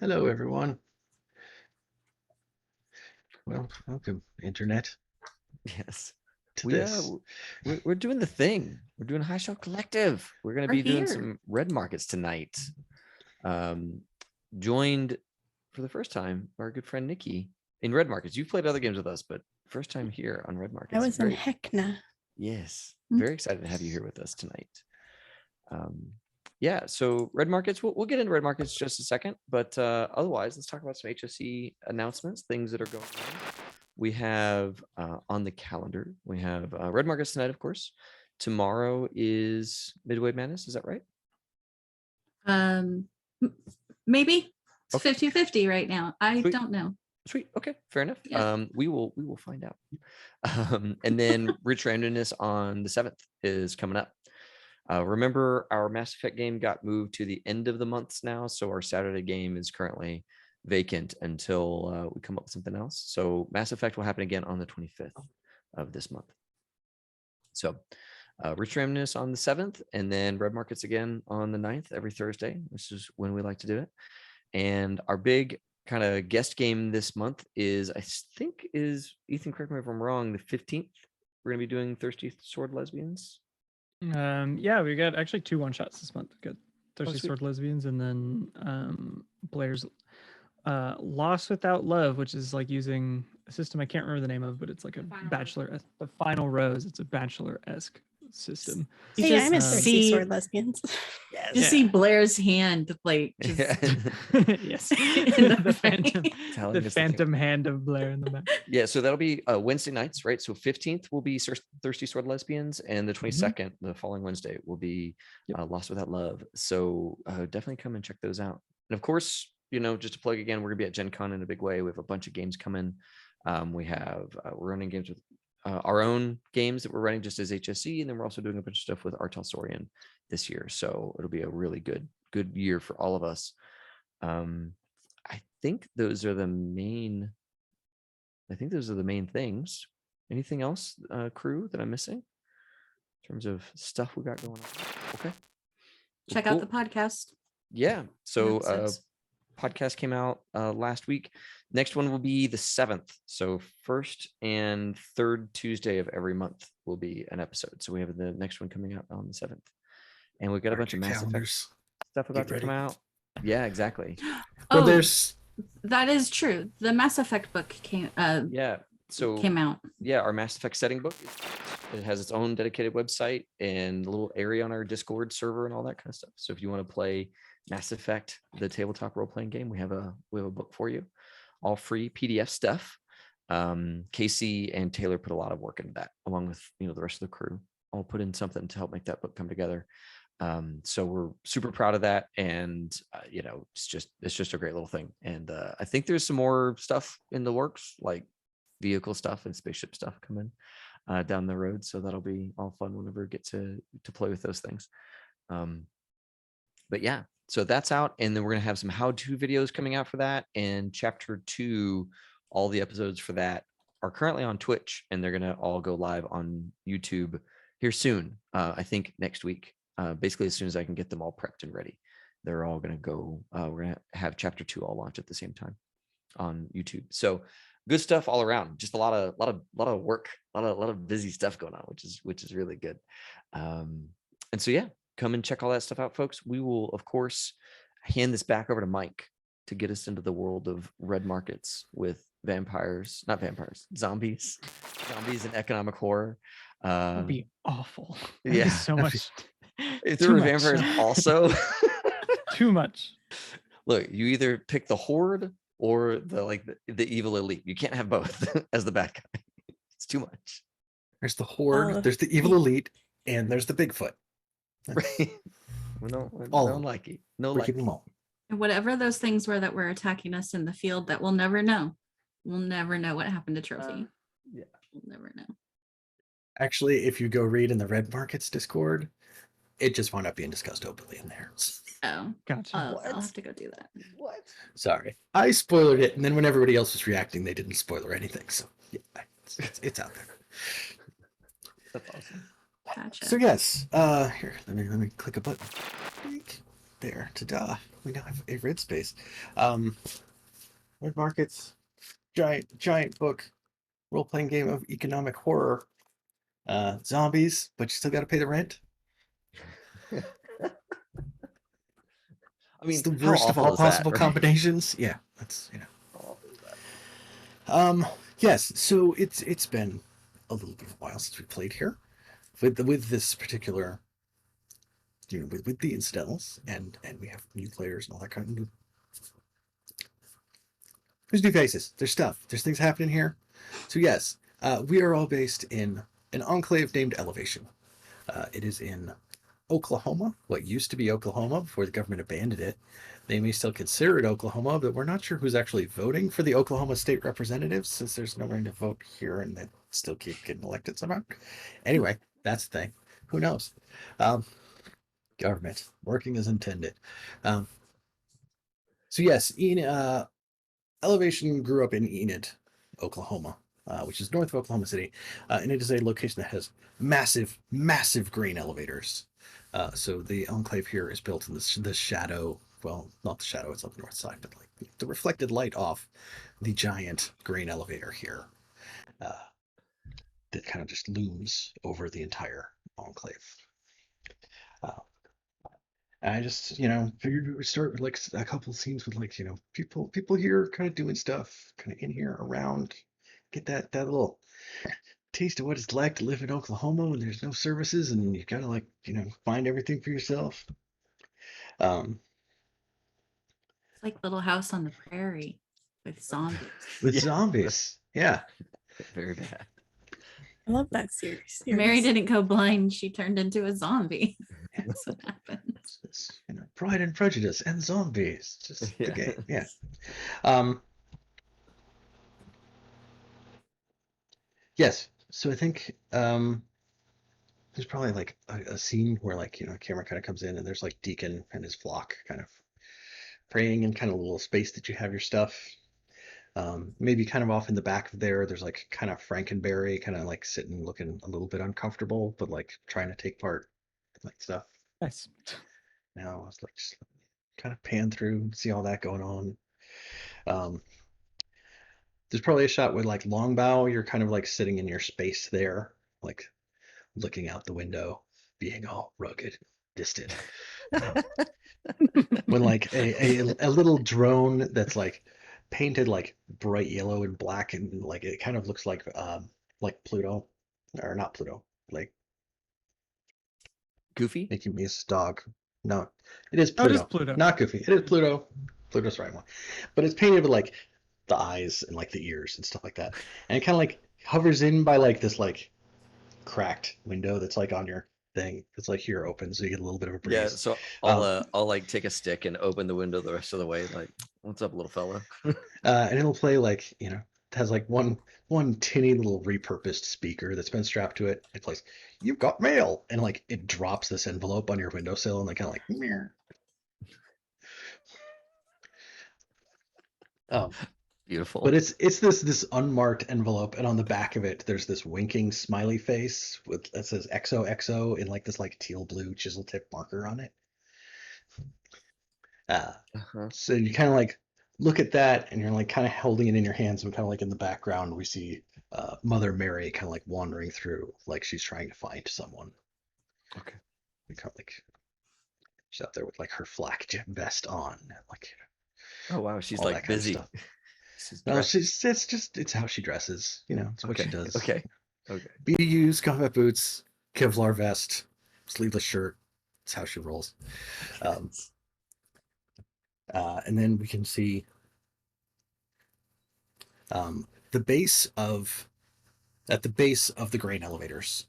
Hello, everyone. Well, welcome, Internet, Yes. to We this. we're doing the thing. We're doing High Shell Collective. We're gonna We're be doing here. some red markets tonight. Joined for the first time by our good friend Nikki in red markets. You've played other games with us, but first time here on red markets. I was in Very- Heckna. Yes, Mm. very excited to have you here with us tonight. Yeah, so red markets, we'll get into red markets in just a second, but otherwise, let's talk about some HSE announcements, things that are going on. We have on the calendar, we have red markets tonight, of course. Tomorrow is Midway Madness, is that right? Maybe it's Okay. 50-50 right now. I Sweet. don't know. Sweet. Okay, fair enough. Yeah. We will find out. And then Rich Randomness on the 7th is coming up. Remember, our Mass Effect game got moved to the end of the months now, so our Saturday game is currently vacant until we come up with something else. So Mass Effect will happen again on the 25th of this month. So Rich Randomness on the 7th, and then Red Markets again on the 9th every Thursday. This is when we like to do it. And our big kind of guest game this month is, I think, is Ethan, correct me if I'm wrong, the 15th. We're gonna be doing Thirsty Sword Lesbians. Yeah, we got actually 2 one-shots this month. We got Thirsty sweet. Sword Lesbians and then Blair's Lost Without Love, which is like using a system I can't remember the name of, but it's like a the Final Rose. It's a bachelor-esque system. You Hey, just I'm in Thirsty see- Sword Lesbians. Yes. You see Blair's hand like just Yes. In the the phantom, Telling the us the thing. phantom hand of Blair in the back. Yeah, so that'll be Wednesday nights, right? So 15th will be Thirsty Sword Lesbians, and the 22nd, the following Wednesday, will be Lost Without Love. So definitely come and check those out. And of course, just to plug again, we're gonna be at Gen Con in a big way. We have a bunch of games coming. We're running games with our own games that we're running just as HSE, and then we're also doing a bunch of stuff with Artel Sorian this year. So it'll be a really good year for all of us. I think those are the main things. Anything else, crew, that I'm missing in terms of stuff we got going on? Okay. check Cool. out the podcast. Yeah. So episodes. podcast came out last week. Next one will be the 7th. So first and third Tuesday of every month will be an episode. So we have the next one coming out on the 7th. And we've got a bunch of Mass Effect stuff about to come out. Yeah, exactly. Well, Oh, there's that is true. The Mass Effect book came Yeah. So came out. yeah, our Mass Effect setting book, it has its own dedicated website and a little area on our Discord server and all that kind of stuff. So if you want to play Mass Effect, the tabletop role-playing game, we have a book for you, all free PDF stuff. Casey and Taylor put a lot of work into that, along with the rest of the crew. All put in something to help make that book come together. So we're super proud of that, and it's just a great little thing. And I think there's some more stuff in the works, like vehicle stuff and spaceship stuff coming down the road. So that'll be all fun whenever we get to play with those things. But yeah, so that's out, and then we're gonna have some how-to videos coming out for that. And chapter 2, all the episodes for that are currently on Twitch, and they're gonna all go live on YouTube here soon. I think next week. Basically, as soon as I can get them all prepped and ready, they're all gonna go. We're gonna have chapter 2 all launch at the same time on YouTube. So good stuff all around. Just a lot of work, a lot of busy stuff going on, which is really good. And so yeah, come and check all that stuff out, folks. We will, of course, hand this back over to Mike to get us into the world of red markets with zombies and economic horror. That'd be awful. Yeah. So much. If Too there were much. vampires also. Too much. Look, you either pick the horde or the evil elite. You can't have both as the bad guy. It's too much. there's the Horde, there's the evil elite, and there's the Bigfoot. Right. No All of them. likey. No We're likey. keeping them all. And whatever those things were that were attacking us in the field that we'll never know. We'll never know what happened to Trophy. Yeah. We'll never know. Actually, if you go read in the Red Markets Discord, it just wound up being discussed openly in there. Oh, Gotcha. I'll have to go do that. What? Sorry, I spoiled it, and then when everybody else was reacting, they didn't spoiler anything. So yeah, it's out there. That's awesome. Gotcha. So yes, here, let me click a button. There, ta-da. we now have a red space. Red markets, giant book, role playing game of economic horror. Zombies, but you still got to pay the rent. I mean, It's the how worst of awful all is that, possible right? combinations. Yeah, that's How awful is that? Yes. So it's been a little bit of a while since we played here with this particular, with the incidentals, and we have new players and all that kind of new. There's new faces. There's stuff. There's things happening here. So yes, we are all based in an enclave named Elevation. It is in Oklahoma, what used to be Oklahoma before the government abandoned it. They may still consider it Oklahoma, but we're not sure who's actually voting for the Oklahoma state representatives since there's nowhere to vote here and they still keep getting elected somehow. Anyway, that's the thing. Who knows? Government working as intended. So yes, Elevation grew up in Enid, Oklahoma, which is north of Oklahoma City, and it is a location that has massive grain elevators. So the enclave here is built in the shadow. Well, not the shadow; it's on the north side, but like the reflected light off the giant grain elevator here, that kind of just looms over the entire enclave. And I just, figured we would start with like a couple scenes with like, people here kind of doing stuff, kind of in here around, get that little taste of what it's like to live in Oklahoma when there's no services and you gotta like, find everything for yourself. Um, It's like Little House on the Prairie with zombies. with Yeah. zombies. Yeah. Very bad. I love that series. Mary didn't go blind. She turned into a zombie. That's what happened. It's, Pride and Prejudice and zombies. Just the Yeah. game. Yeah. Um, yes. So I think there's probably like a scene where like, a camera kind of comes in and there's like Deacon and his flock kind of praying in kind of a little space that you have your stuff. Maybe kind of off in the back of there's like kind of Frankenberry kind of like sitting looking a little bit uncomfortable, but like trying to take part, like stuff. Nice. Now I was like just kind of pan through, see all that going on. There's probably a shot with like Longbow, you're kind of like sitting in your space there, like looking out the window, being all rugged, distant. When like a little drone that's like painted like bright yellow and black and like it kind of looks like Pluto, or not Pluto, like Goofy? Mickey Moose's dog. No, it is Oh, it Pluto. is Pluto. Not Goofy. It is Pluto. Pluto's the right one. But it's painted with like the eyes and like the ears and stuff like that. And it kind of like hovers in by like this like cracked window that's like on your thing. It's like here open so you get a little bit of a breeze. Yeah, so I'll like take a stick and open the window the rest of the way. Like, what's up, little fella? And it'll play like, it has like one tinny little repurposed speaker that's been strapped to it. It plays, "You've got mail," and like it drops this envelope on your windowsill and they kind of like, "Meow." Beautiful. But it's this unmarked envelope, and on the back of it there's this winking smiley face with that says XOXO in like this like teal blue chisel tip marker on it. So you kind of like look at that and you're like kind of holding it in your hands, and kind of like in the background we see Mother Mary kind of like wandering through like she's trying to find someone. Okay. We kind of like she's out there with like her flak vest on, and like Oh wow, she's all that like kind of busy. stuff. She's No, dressed- it's how she dresses. It's what she does. Okay. BDUs, combat boots, Kevlar vest, sleeveless shirt. That's how she rolls. And then we can see the base of the grain elevators,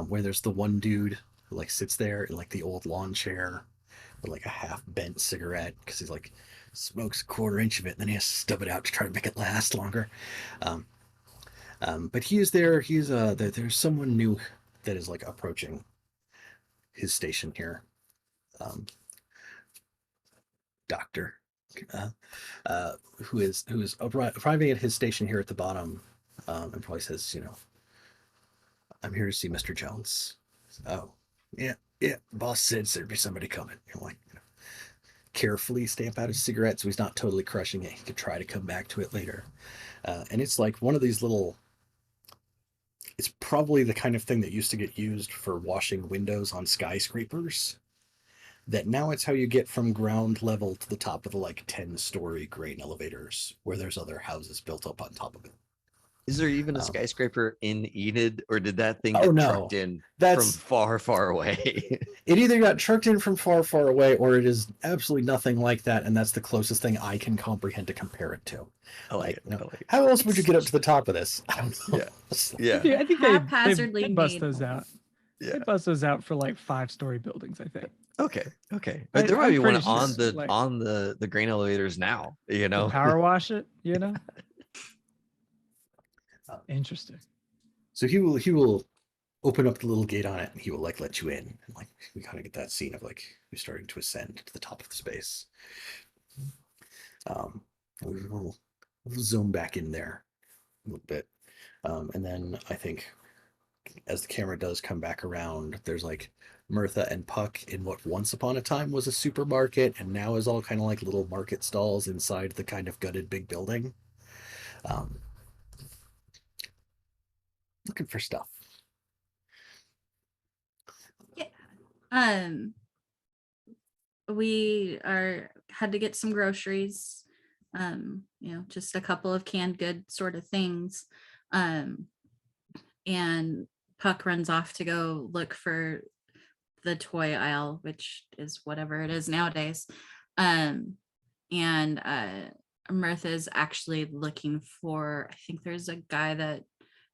where there's the one dude who like sits there in like the old lawn chair with like a half bent cigarette because he's like smokes a quarter inch of it and then he has to stub it out to try to make it last longer. But he is there. There's someone new that is like approaching his station here. Doctor, who is arriving at his station here at the bottom, and probably says, "I'm here to see Mr. Jones." Oh, yeah. Boss said there'd be somebody coming. You're like, carefully stamp out his cigarette so he's not totally crushing it. He could try to come back to it later. And it's like one of these little, it's probably the kind of thing that used to get used for washing windows on skyscrapers, that now it's how you get from ground level to the top of the like 10-story grain elevators where there's other houses built up on top of it. Is there even a Um, skyscraper in Enid, or did that thing Oh, get no. trucked in from That's far, far away? it either got trucked in from far, far away, or it is absolutely nothing like that, and that's the closest thing I can comprehend to compare it to. I like Like, it. no, I like it. how else would you get up to the top of this? I don't know. Yeah. Yeah, I think they Haphazardly bust made. those out. Yeah. They bust those out for like 5-story buildings, I think. Okay. Okay. I- There might I'm be one pretty on sure, the like- on the grain elevators now. You know. Power wash it, you know? Interesting. So he will open up the little gate on it, and he will like let you in. And like we kind of get that scene of like you starting to ascend to the top of the space. We'll zoom back in there a little bit, and then I think as the camera does come back around, there's like Mirtha and Puck in what once upon a time was a supermarket, and now is all kind of like little market stalls inside the kind of gutted big building. Looking for stuff. We had to get some groceries, just a couple of canned good sort of things. And Puck runs off to go look for the toy aisle, which is whatever it is nowadays. And Mirtha's actually looking for, I think there's a guy that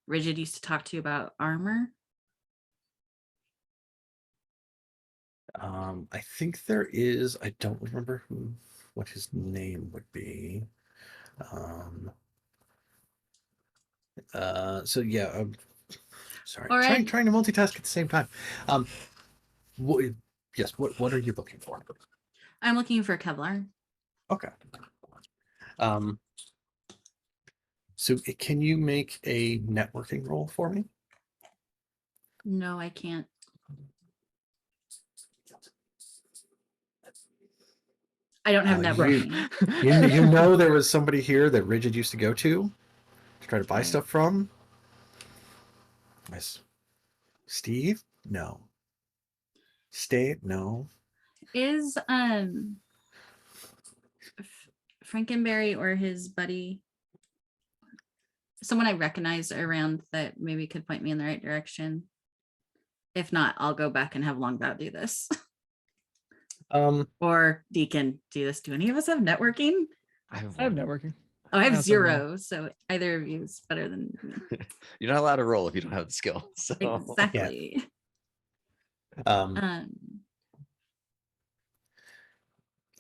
Rigid used to talk to about armor. I think there is. I don't remember what his name would be. So yeah. Sorry, All right. trying to multitask at the same time. Yes. What are you looking for? I'm looking for Kevlar. Okay. So can you make a networking roll for me? No, I can't. I don't have You- networking. You know there was somebody here that Rigid used to go to try to buy Right. stuff from. Yes. Steve? No. No. Is Frankenberry or his buddy someone I recognize around that maybe could point me in the right direction? If not, I'll go back and have Longbow do this. Or Deacon do this. Do any of us have networking? I have I have one. networking. Oh, I have also roll. 0, so either of you is better than me. You're not allowed to roll if you don't have the skill. So Exactly.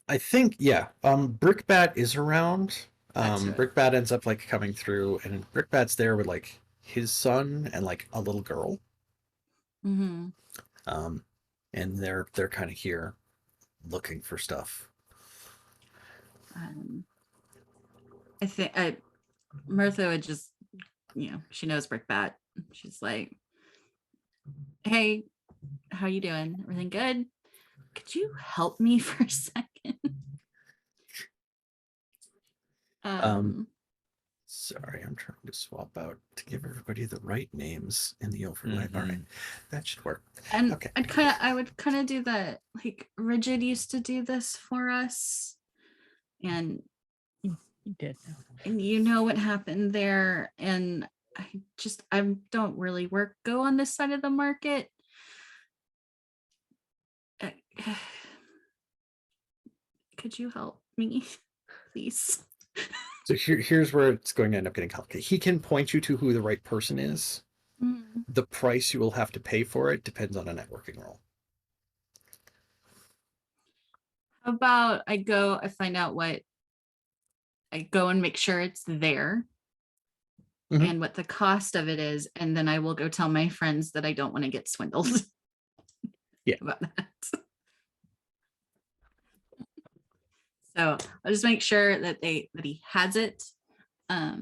I think, yeah. Brickbat is around. That's it. Brickbat ends up like coming through, and Brickbat's there with like his son and like a little girl. Mm-hmm. And they're kind of here looking for stuff. I think Mirtha would just, she knows Brickbat. She's like, "Hey, how you doing? Everything good? Could you help me for a second?" Sorry, I'm trying to swap out to give everybody the right names in the overlay. All right, that should work. And Okay. I would kind of do that. Like Rigid used to do this for us, and You did now. and you know what happened there. And I don't really go on this side of the market. Could you help me, please? So here's where it's going to end up getting complicated. He can point you to who the right person is. Mm. The price you will have to pay for it depends on a networking roll. How about I find out what, I go and make sure it's there Mhm. and what the cost of it is. And then I will go tell my friends that I don't want to get swindled. Yeah. About that. So I'll just make sure that he has it, or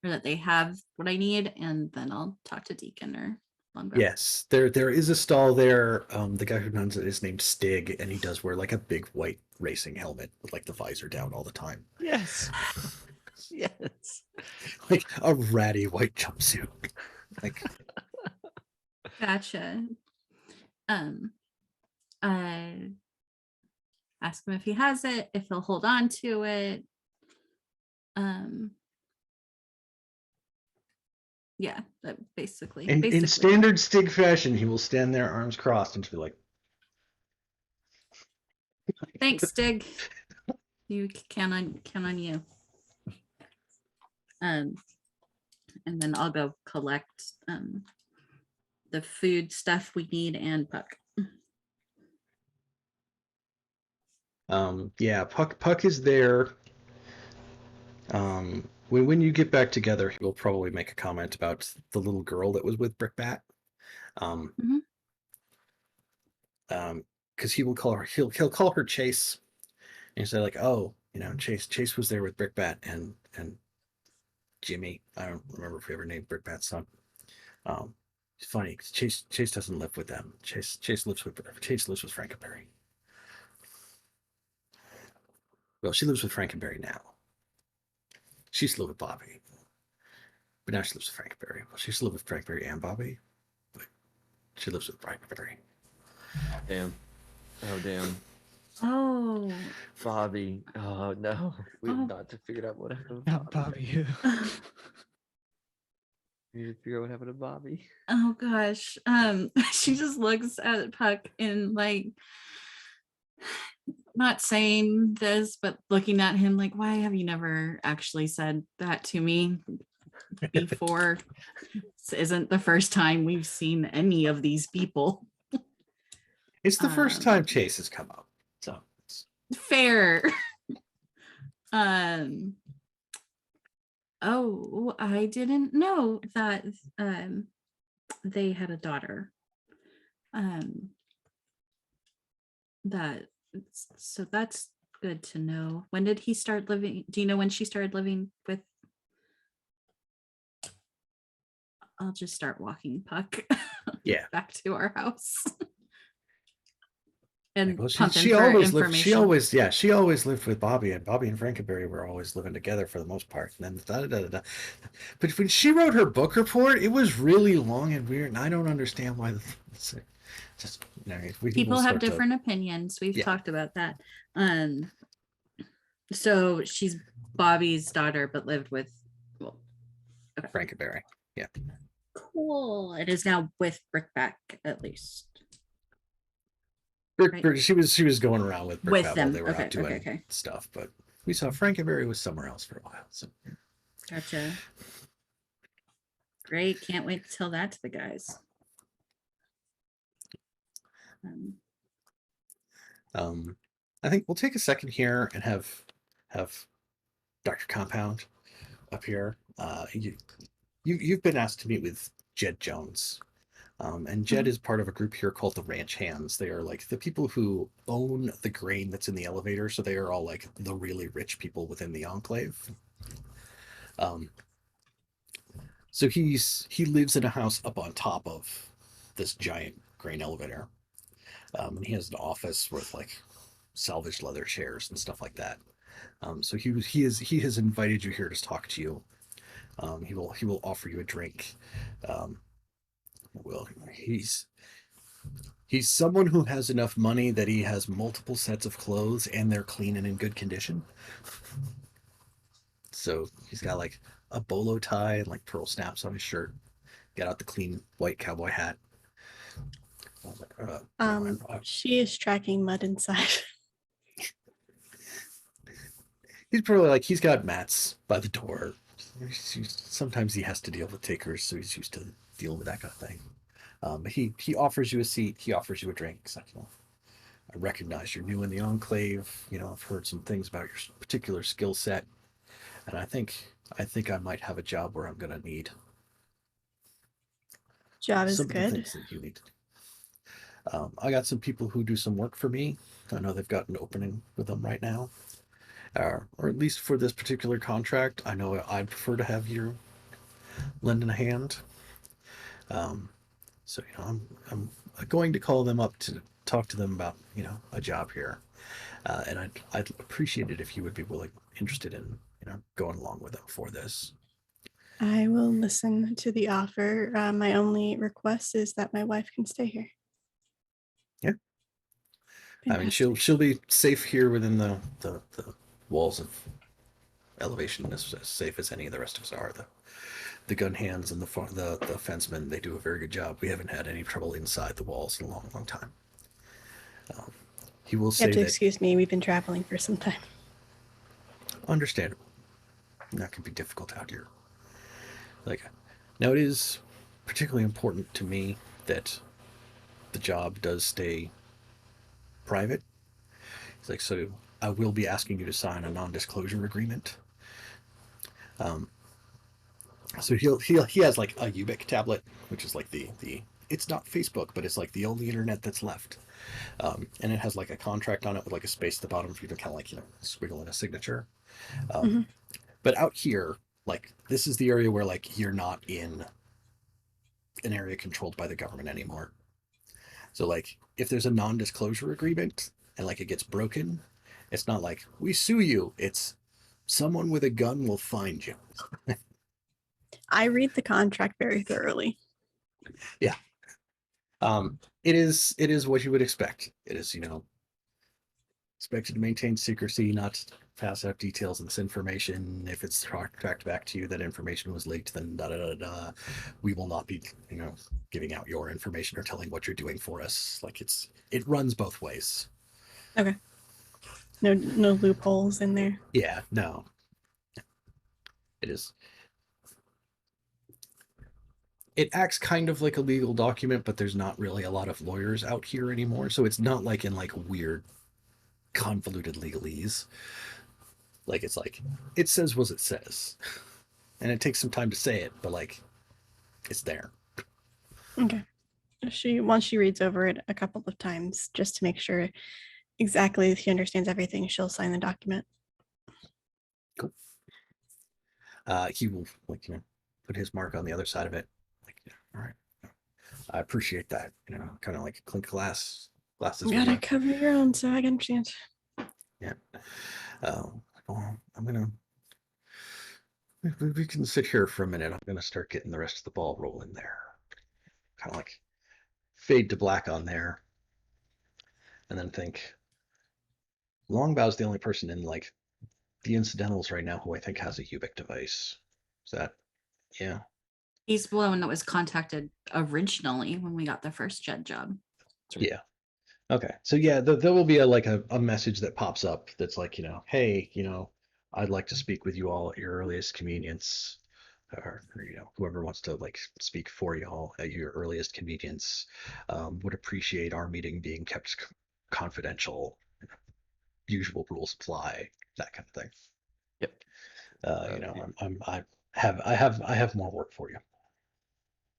that they have what I need, and then I'll talk to Deacon or Longbow. Yes, there is a stall there. The guy who runs it is named Stig, and he does wear like a big white racing helmet with like the visor down all the time. Yes. Yes. Like a ratty white jumpsuit. Like Gotcha. I ask him if he has it, if he'll hold on to it. Yeah, that basically. in standard Stig fashion, he will stand there, arms crossed, and just be like, Thanks, Stig. You count on you. And then I'll go collect the food stuff we need and Puck. yeah, Puck is there. When you get back together, he will probably make a comment about the little girl that was with Brickbat. Because he will call her, he'll call her Chase, and he'll say like, oh, you know, Chase was there with Brickbat and Jimmy. I don't remember if we ever named Brickbat's son. It's funny because Chase doesn't live with them. Chase lives with Frankenberry. Well, she lives with Frankenberry now. She used to live with Bobby, but now she lives with Frankenberry. Well, she used to live with Frankenberry and Bobby, but she lives with Frankenberry. Damn. Oh, damn. Oh. Bobby. Oh, no. We have not to figure out what happened. to Not Bobby. We need to figure out what happened to Bobby. Oh gosh. She just looks at Puck and like not saying this, but looking at him like, why have you never actually said that to me before? This isn't the first time we've seen any of these people. It's the first time Chase has come up, so Fair. Oh, I didn't know that they had a daughter. So that's good to know. When did he start living? Do you know when she started living with? I'll just start walking Puck. Yeah. Back to our house. And well, pumping she for always lived. information. She always lived with Bobby, and Bobby and Frankenberry were always living together for the most part. And then da. But when she wrote her book report, it was really long and weird, and I don't understand why. Just you know, People have different opinions. We've talked about that. So she's Bobby's daughter, but lived with Frankenberry. Yeah. Cool. It is now with Brickback, at least. She was going around with Brickbat while them. they were out doing stuff, but we saw Frankenberry was somewhere else for a while. So Gotcha. Great. Can't wait to tell that to the guys. I think we'll take a second here and have Dr. Compound up here. You've been asked to meet with Jed Jones. And Jed is part of a group here called the Ranch Hands. They are like the people who own the grain that's in the elevator. So they are all like the really rich people within the enclave. So he lives in a house up on top of this giant grain elevator. And he has an office with like salvaged leather chairs and stuff like that. So he has invited you here to talk to you. He will offer you a drink. Well, he's someone who has enough money that he has multiple sets of clothes and they're clean and in good condition. So he's got like a bolo tie and like pearl snaps on his shirt. Got out the clean white cowboy hat. She is tracking mud inside. He's probably like, he's got mats by the door. Sometimes he has to deal with takers, so he's used to dealing with that kind of thing. But he offers you a seat. He offers you a drink. He's like, you know, I recognize you're new in the enclave. You know, I've heard some things about your particular skill set, and I think I might have a job where I'm going to need Job is some of the good. things that you need to do. I got some people who do some work for me. I know they've got an opening with them right now. Or at least for this particular contract, I know I'd prefer to have you lending a hand. So, you know, I'm going to call them up to talk to them about, you know, a job here. And I'd appreciate it if you would be interested in going along with them for this. I will listen to the offer. My only request is that my wife can stay here. Yeah. I mean, Fantastic. she'll be safe here within the walls of Elevation, as safe as any of the rest of us are. The gun hands and the fencemen, they do a very good job. We haven't had any trouble inside the walls in a long, long time. He will You say have to that. excuse me. We've been traveling for some time. Understandable. That can be difficult out here. Now it is particularly important to me that the job does stay private. It's like, so I will be asking you to sign a non-disclosure agreement. So he has like a Ubik tablet, which is like the it's not Facebook, but it's like the only internet that's left. And it has like a contract on it with like a space at the bottom for you to kind of like, squiggle in a signature. But out here, like, this is the area where like you're not in an area controlled by the government anymore. So like if there's a non-disclosure agreement and like it gets broken, it's not like we sue you. It's someone with a gun will find you. I read the contract very thoroughly. Yeah. It is what you would expect. It is, expected to maintain secrecy, not to pass out details of this information. If it's tracked back to you that information was leaked, then we will not be, giving out your information or telling what you're doing for us. Like it runs both ways. Okay. No loopholes in there. Yeah, no. It is. It acts kind of like a legal document, but there's not really a lot of lawyers out here anymore. So it's not like in like weird, convoluted legalese. Like it's like, it says what it says. And it takes some time to say it, but like, it's there. Okay. Once she reads over it a couple of times, just to make sure exactly he understands everything, she'll sign the document. Cool. He will put his mark on the other side of it. All right. I appreciate that. Kind of like clink glasses. You gotta cover your own, so I can understand. Yeah. Well, I'm gonna. We can sit here for a minute. I'm gonna start getting the rest of the ball rolling there. Kind of like fade to black on there, and then think. Longbow's the only person in like the Incidentals right now who I think has a Ubik device. Is that? Yeah. He's the one that was contacted originally when we got the first Jed job. Yeah. Okay. So yeah, there will be a message that pops up that's like, hey, I'd like to speak with you all at your earliest convenience, or whoever wants to like speak for you all at your earliest convenience, would appreciate our meeting being kept confidential. Usual rules apply, that kind of thing. Yep. I have more work for you.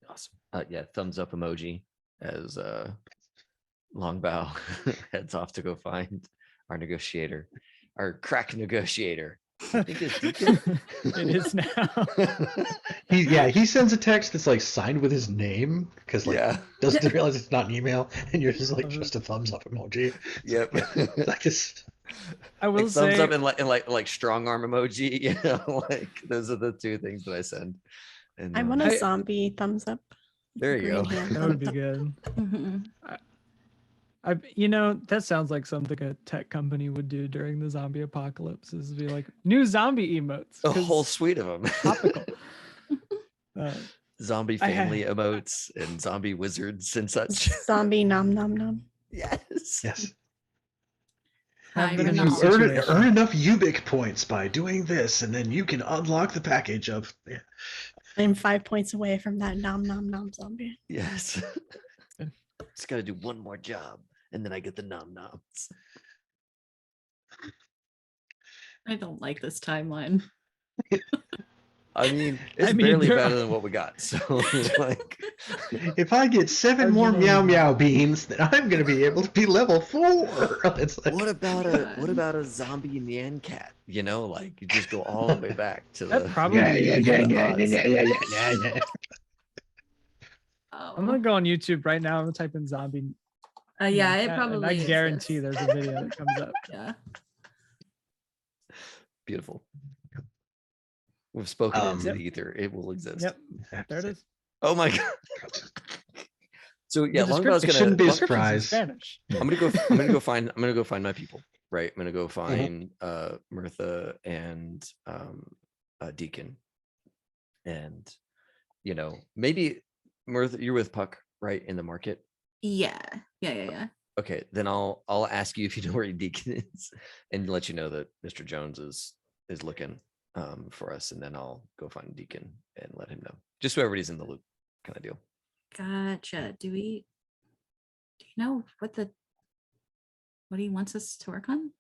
Awesome. Yeah, thumbs up emoji as Longbow heads off to go find our negotiator, our crack negotiator. I think it's Deacon. It is now. He sends a text that's like signed with his name because doesn't realize it's not an email, and you're just like just a thumbs up emoji. Yep. Like this. I will like say, thumbs up and like strong arm emoji. Like those are the two things that I send. And I want a zombie thumbs up. There you go. Green hand that would thumbs be up. good. That sounds like something a tech company would do during the zombie apocalypse, is be like new zombie emotes. A whole suite of them. Topical. Zombie family emotes and zombie wizards and such. Zombie nom nom nom. Yes. Hi, been in you're this not- situation. Earn enough Ubik points by doing this, and then you can unlock the package of. Yeah. I'm 5 points away from that nom nom nom zombie. Yes. Just got to do one more job, and then I get the nom noms. I don't like this timeline. I mean, it's mean, barely there better are- than what we got. So, like, If I get 7 more meow meow beans, then I'm going to be able to be level 4. It's like, what about a zombie Nyan cat? Like you just go all the way back to That the. probably Oh. I'm gonna go on YouTube right now. I'm gonna type in zombie Yeah, the it chat, probably and I guarantee exists. there's a video that comes up. Yeah. Beautiful. We've spoken into Yep. the ether. It will exist. Yep, I have to there it say, is. Oh my god. So yeah, The Longbow's description- It shouldn't be a gonna. description's in surprise. Spanish. I'm gonna go find my people. Right. I'm gonna go find Mirtha and Deacon. And maybe Mirtha, you're with Puck, right? In the market. Yeah. Yeah. Okay, then I'll ask you if you know where Deacon is and let you know that Mr. Jones is looking for us, and then I'll go find Deacon and let him know. Just so everybody's in the loop, kind of deal. Gotcha. Do you know what he wants us to work on?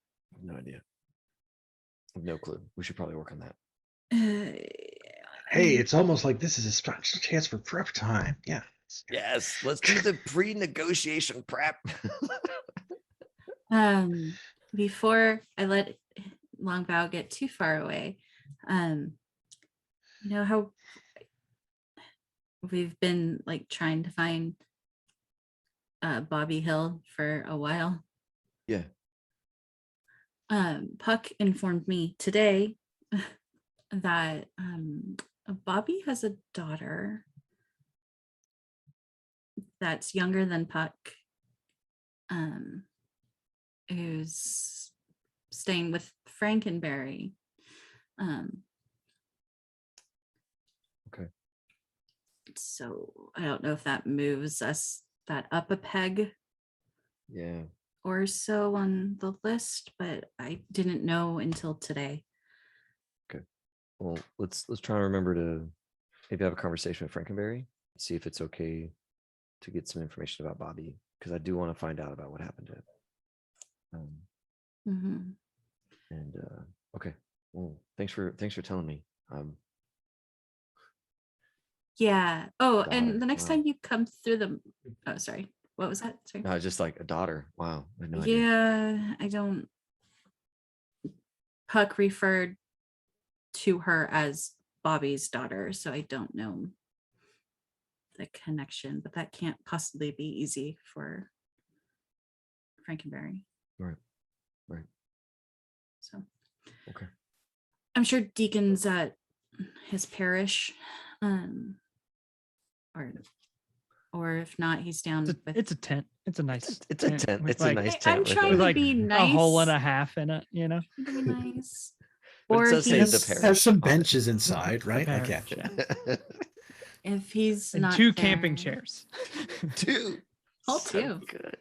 No idea. No clue. We should probably work on that. Hey, it's almost like this is a chance for prep time. Yeah. Yes, let's do the pre-negotiation prep. Before I let Longbow get too far away, you know how we've been like trying to find Bobby Hill for a while. Yeah. Puck informed me today that Bobby has a daughter that's younger than Puck, who's staying with Frankenberry. Okay. So I don't know if that moves us that up a peg Yeah. or so on the list, but I didn't know until today. Well, let's try and remember to maybe have a conversation with Frankenberry, see if it's okay to get some information about Bobby, because I do want to find out about what happened to him. Mhm. And okay, well, thanks for telling me. Yeah. Oh, Daughter, and the next wow. time you come through the, oh, sorry. What was that? Sorry. No, just like a daughter. Wow, I had no idea. Yeah, I don't. Puck referred to her as Bobby's daughter, so I don't know the connection, but that can't possibly be easy for Frankenberry. Right. So Okay. I'm sure Deacon's at his parish, or if not, he's down with. It's a tent. It's a nice. It's a tent. with It's a nice tent. I'm with trying with to like be nice. a hole and a half in it. You know. Be nice. But it Or does say he's, the parish. Has some on it. benches inside, right? The Okay. parish, yeah. if he's And not two camping there- chairs. Two. All So two. good.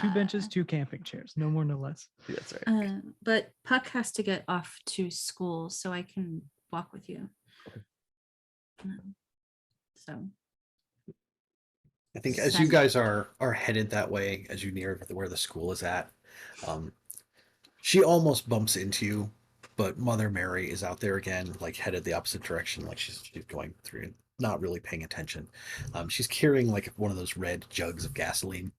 Two benches, 2 camping chairs. No more, no less. That's right. But Puck has to get off to school, so I can walk with you. Okay. So I think as you Send- guys are headed that way, as you near where the school is at, she almost bumps into you, but Mother Mary is out there again, like headed the opposite direction, like she's going through, not really paying attention. She's carrying like one of those red jugs of gasoline.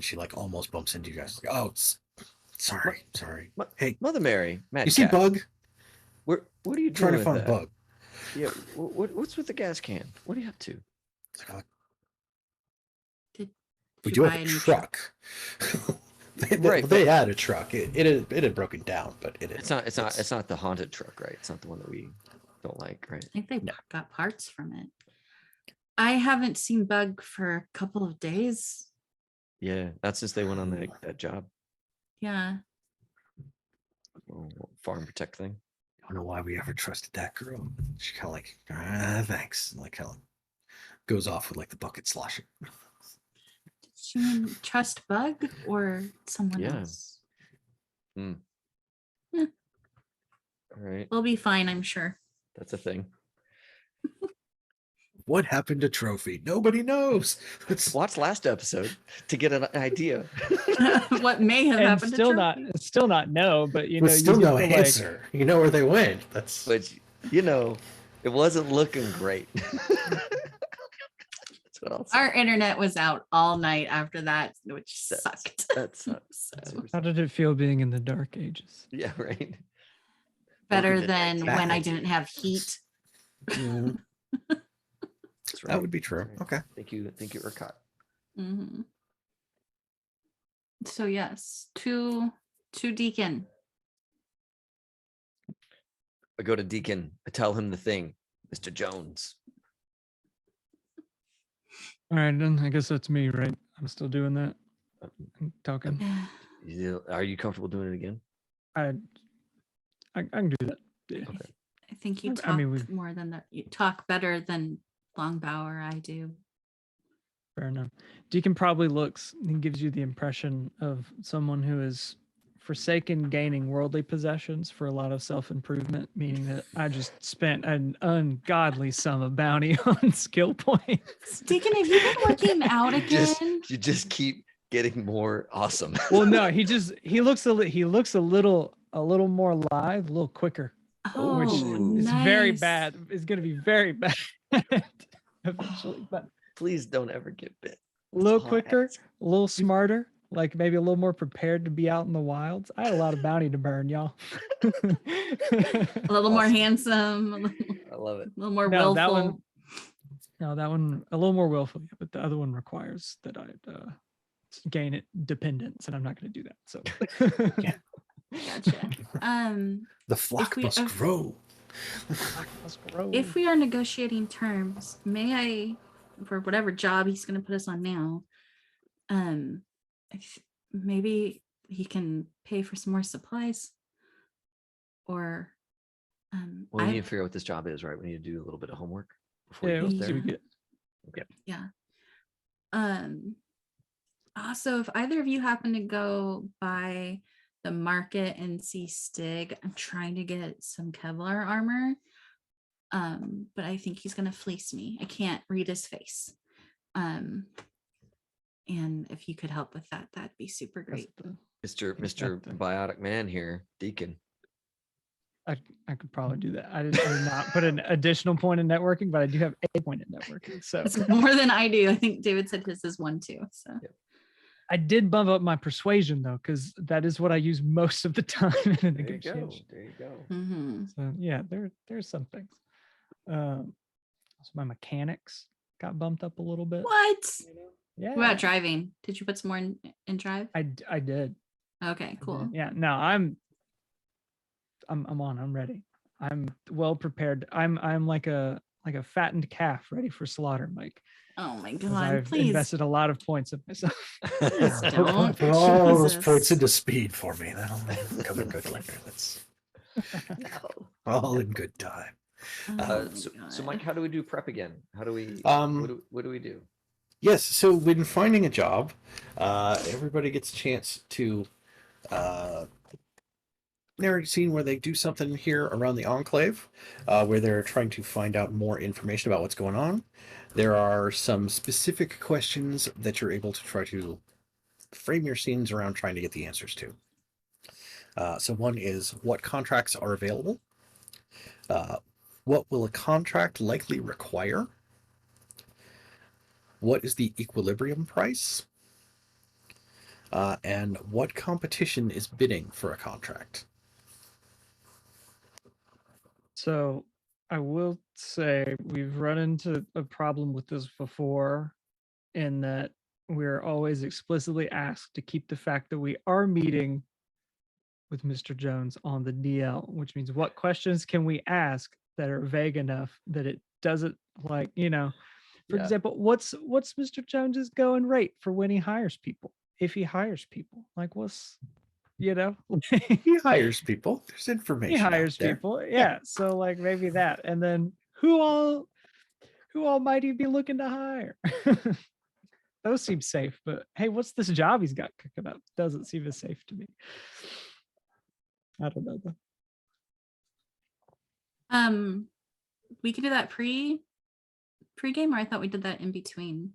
She like almost bumps into you guys. Like, oh, sorry. Hey, Mother Mary, Mad you see Cat, Bug? What are you Trying doing to with find that? Bug. Yeah. What's with the gas can? What are you up to? It's like, did we you do buy have a a new truck. they Right, they had a truck. It had broken down, but It's not the haunted truck, right? It's not the one that we don't like, right? I think they No. got parts from it. I haven't seen Bug for a couple of days. Yeah, that's since they went on that job, Yeah. farm protect thing. I don't know why we ever trusted that girl. She kind of like, thanks, and like kind of goes off with like the bucket sloshing. Did she mean trust Bug or someone Yeah. else? All right, We'll be fine, I'm sure. that's a thing. What happened to Trophy? Nobody knows. Watch last episode to get an idea. What may have And happened still to not, Trophy? still not no, but you But know, still you get no the, like, answer. You know where they went. That's But it wasn't looking great. That's what I'll say. Our internet was out all night after that, which That's- sucked. That sucks. So how did it feel being in the dark ages? Yeah, right. better Welcome to than night. when I Exactly. didn't have heat. Mhm. That's That right. would be true. That's right. Okay. Thank you, Urquhart. Mhm. So yes, to Deacon. I go to Deacon. I tell him the thing, Mr. Jones. All right, then I guess that's me, right? I'm still doing that. Uh, I'm talking. Are you comfortable doing it again? I can do that. Yeah. Okay. I think you I talk mean, more than that. You talk better than Longbow or I do. Fair enough. Deacon probably looks and gives you the impression of someone who has forsaken gaining worldly possessions for a lot of self-improvement, meaning that I just spent an ungodly sum of bounty on skill points. Deacon, have you been working out again? You just keep getting more awesome. Well, no, he looks a little more alive, a little quicker, Oh, which Ooh. is very nice. bad. It's going to be very bad eventually, but Please don't ever get bit. a little That's all I quicker, ask. a little smarter, like maybe a little more prepared to be out in the wilds. I had a lot of bounty to burn, y'all. A little more Awesome. handsome, I love it. a little more No, that willful. one- No, that one a little more willful, but the other one requires that I gain it dependence, and I'm not going to do that. So Yeah. Gotcha. The flock we- must if- grow. If we are negotiating terms, may I, for whatever job he's going to put us on now, maybe he can pay for some more supplies, or Well, we need to figure out what this job is, right? We need to do a little bit of homework before yeah, you go we'll up see there. what we get. yeah. Also, if either of you happen to go by the market and see Stig, I'm trying to get some Kevlar armor. But I think he's gonna fleece me. I can't read his face. And if you could help with that, that'd be super great. Mr. Is Mr. that the- Biotic Man here, Deacon. I could probably do that. I did not put an additional point in networking, but I do have a point in networking. So It's more than I do. I think David said his is 1 too. So I did bump up my persuasion though, because that is what I use most of the time in a There you negotiation. go. There you go. mhm. So yeah, there's some things. So my mechanics got bumped up a little bit. What? Yeah, What about driving? Did you put some more in drive? I did. Okay, I did. cool. Yeah, no, I'm on. I'm ready. I'm well prepared. I'm like a fattened calf ready for slaughter, Mike. Oh my 'cause god, I've please. invested a lot of points in myself. Please don't. Put all those Jesus. points into speed for me. That'll come in good later. That's all in good time. Oh my So God. Mike, how do we do prep again? How do we? Um, what do we do? Yes, so when finding a job, everybody gets a chance to narrate a scene where they do something here around the enclave, where they're trying to find out more information about what's going on. There are some specific questions that you're able to try to frame your scenes around trying to get the answers to. So one is, what contracts are available? What will a contract likely require? What is the equilibrium price? And what competition is bidding for a contract? So I will say we've run into a problem with this before, in that we're always explicitly asked to keep the fact that we are meeting with Mr. Jones on the DL, which means what questions can we ask that are vague enough that it doesn't, like, for Yeah. example, what's Mr. Jones's going rate for when he hires people? If he hires people, like what's, He hires people. There's information. he out hires there. people. Yeah. So like maybe that. And then who all might he be looking to hire? Those seem safe, but hey, what's this job he's got cooking up? Doesn't seem as safe to me. I don't know though. We could do that pre-game, or I thought we did that in between.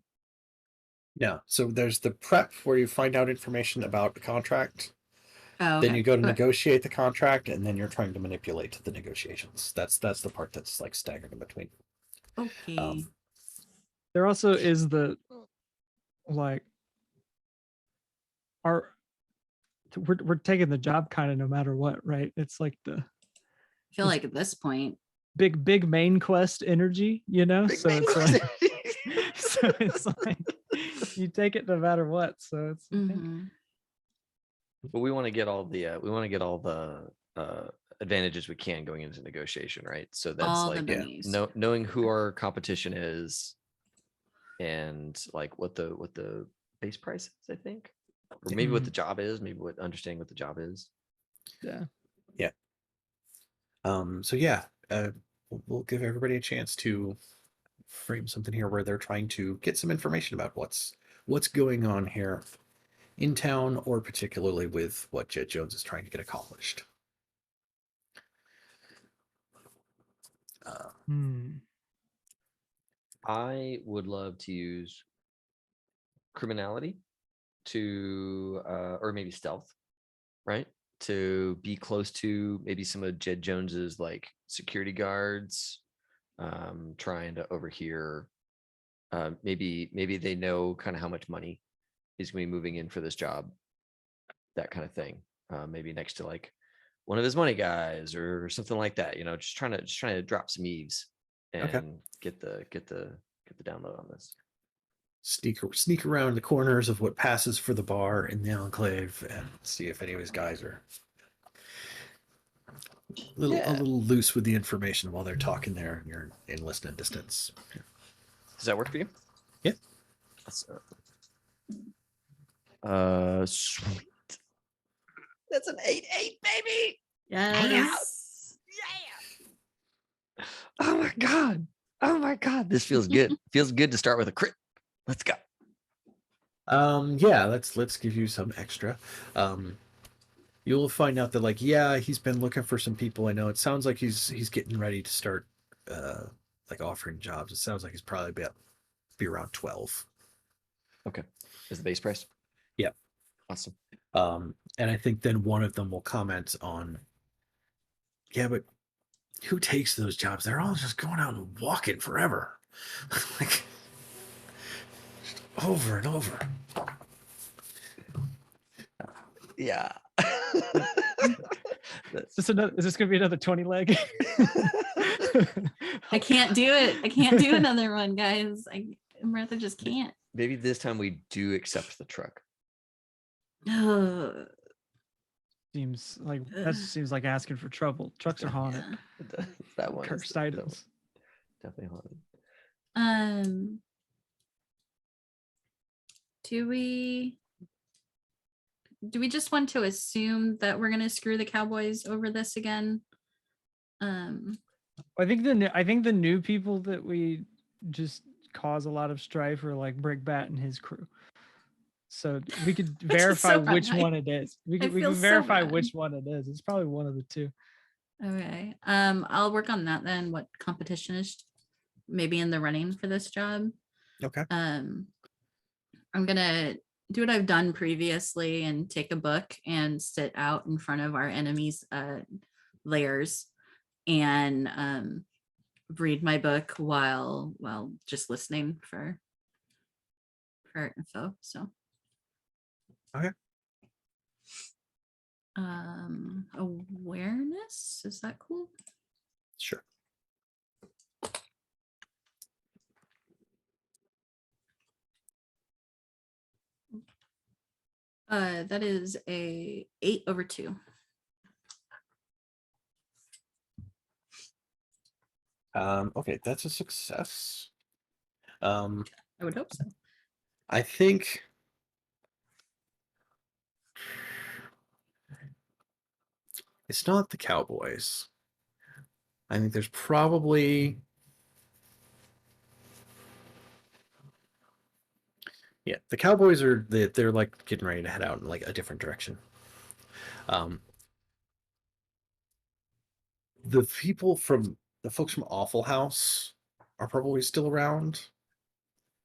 No. So there's the prep where you find out information about the contract. Oh, Then okay. you go to But- negotiate the contract, and then you're trying to manipulate the negotiations. That's the part that's like staggered in between. Okay. There also is the, like, we're taking the job kind of no matter what, right? It's like the I feel like at this point, big main quest energy, Big so main it's quest like so it's like you take it no matter what. So it's mhm. But we want to get all the advantages we can going into negotiation, right? So that's All the like bennies. knowing who our competition is, and like what the base price is, I think, or maybe what the job is, maybe what understanding what the job is. Yeah. So yeah, we'll give everybody a chance to frame something here where they're trying to get some information about what's going on here in town, or particularly with what Jet Jones is trying to get accomplished. I would love to use criminality to or maybe stealth, right? To be close to maybe some of Jed Jones's like security guards, trying to overhear. Maybe they know kind of how much money he's going to be moving in for this job, that kind of thing. Maybe next to like one of his money guys or something like that. You know, just trying to drop some eaves and Okay. get the download on this. Sneak around the corners of what passes for the bar in the enclave and see if any of his guys are a little loose with the information while they're talking there and you're in listening distance. Does that work for you? Yeah. Sweet. That's an 8-8, baby. Yes. Yeah. Oh my god. Oh my god. This feels good. Feels good to start with a crit. Let's go. Yeah, let's give you some extra. You'll find out that like, yeah, he's been looking for some people. I know it sounds like he's getting ready to start like offering jobs. It sounds like he's probably be around 12. Okay. Is the base price? Yeah. Awesome. And I think then one of them will comment on, yeah, but who takes those jobs? They're all just going out and walking forever. Like just over and over. Yeah. Is this going to be another 20 leg? I can't do it. I can't do another one, guys. Martha just can't. Maybe this time we do accept the truck. Seems like asking for trouble. Trucks are haunted. That one Cursed items. Definitely haunted. Do we just want to assume that we're gonna screw the Cowboys over this again? I think the new people that we just cause a lot of strife are like Brickbat and his crew. So we could verify which one it is. We can verify which one it is. It's probably one of the two. Okay. I'll work on that then. What competition is maybe in the running for this job? Okay. I'm gonna do what I've done previously and take a book and sit out in front of our enemies' lairs and read my book while just listening for info. So okay. Awareness, is that cool? Sure. That is a 8/2. Okay, that's a success. I would hope so. I think it's not the Cowboys. I think there's probably the Cowboys are they're like getting ready to head out in like a different direction. The folks from Awful House are probably still around,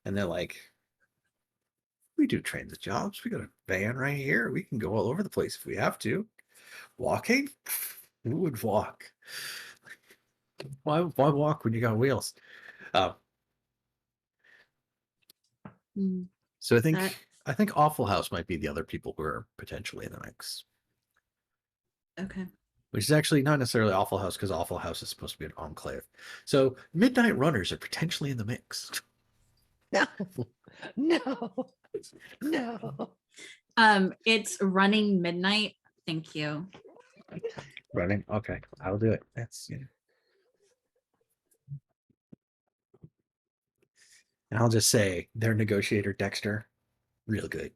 and they're like, we do transit jobs. We got a van right here. We can go all over the place if we have to. Walking? Who would walk? Why walk when you got wheels? So I think Awful House might be the other people who are potentially in the mix. Okay. Which is actually not necessarily Awful House, because Awful House is supposed to be an enclave. So Midnight Runners are potentially in the mix. No. It's running midnight. Thank you. Running. Okay, I'll do it. That's And I'll just say their negotiator Dexter, real good.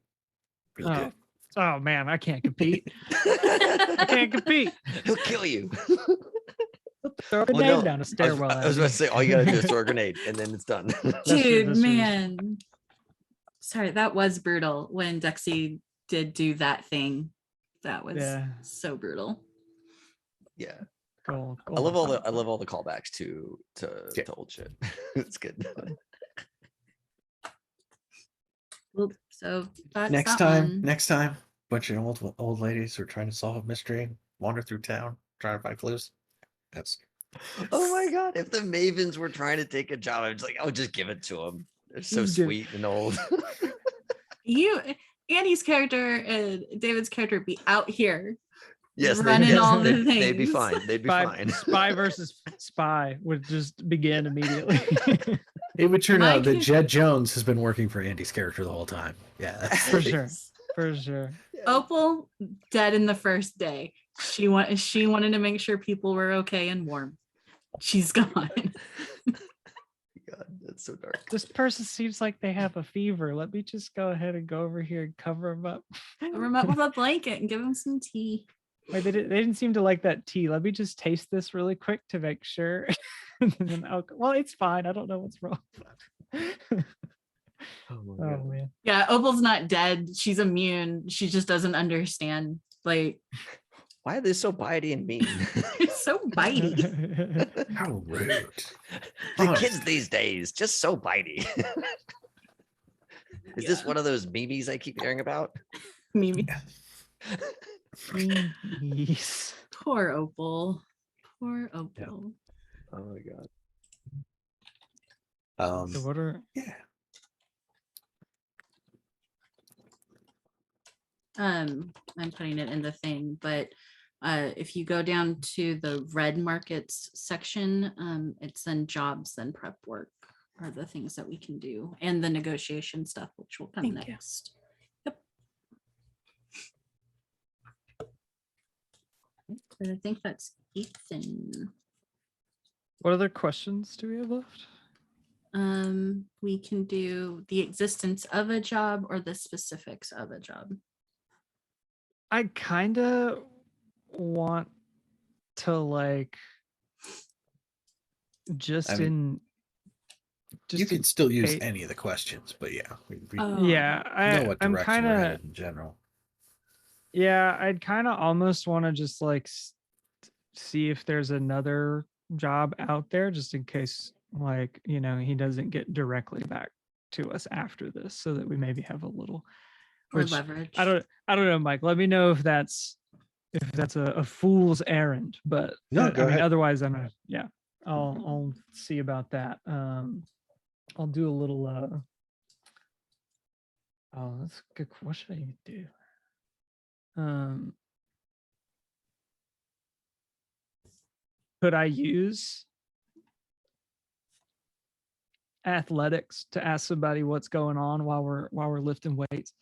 Real good. Oh man, I can't compete. I can't compete. He'll kill you. Throw a Well, name no, down a stairwell. I was about to say all you gotta do is throw a grenade and then it's done. Dude, that's true. man. Sorry, that was brutal when Dexy did do that thing. That was so brutal. Yeah. Cool. I love all the callbacks to old shit. It's good. Well, so that's Next that time, one. bunch of old ladies are trying to solve a mystery, wander through town, trying to find clues. That's Oh my god! If the Mavens were trying to take a job, I was like, "Oh, just give it to them." They're so Just give- sweet and old. Andy's character and David's character be out here. Yes, running all the they'd be things. fine. They'd be spy, fine. spy versus spy would just begin immediately. It would turn My out that kid- Jed Jones has been working for Andy's character the whole time. Yeah, that's For sure. For sure. Opal dead in the first day. She wanted to make sure people were okay and warm. She's gone. God, that's so dark. This person seems like they have a fever. Let me just go ahead and go over here and cover them up. Cover him up with a blanket and give him some tea. Wait, they didn't seem to like that tea. Let me just taste this really quick to make sure. And then well, it's fine. I don't know what's wrong. Oh, Oh man. Yeah, Opal's not dead. She's immune. She just doesn't understand. Like, why are they so bitey and mean? it's so bitey. How rude. The kids these days just so bitey. Is this one of those memes I keep hearing about? Mimi. Yes. Poor Opal. Poor Opal. Oh my god. So what are Yeah. I'm putting it in the thing, but if you go down to the red markets section, it's then jobs, then prep work are the things that we can do, and the negotiation stuff, which will come Thank you. next. Yep. But I think that's Ethan. what other questions do we have left? We can do the existence of a job or the specifics of a job. I kind of want to like just I mean, in You in can still use case- any of the questions, but yeah, we Oh. yeah, know what I'm direction kind we're of headed in general. yeah, I'd kind of almost want to just like see if there's another job out there just in case like, you know, he doesn't get directly back to us after this so that we maybe have a little Or which leverage. I don't know, Mike. Let me know if that's a fool's errand, but No, go I mean, ahead. otherwise I'm not, yeah, I'll see about that. I'll do a little oh, that's good. What should I even do? Could I use athletics to ask somebody what's going on while we're lifting weights?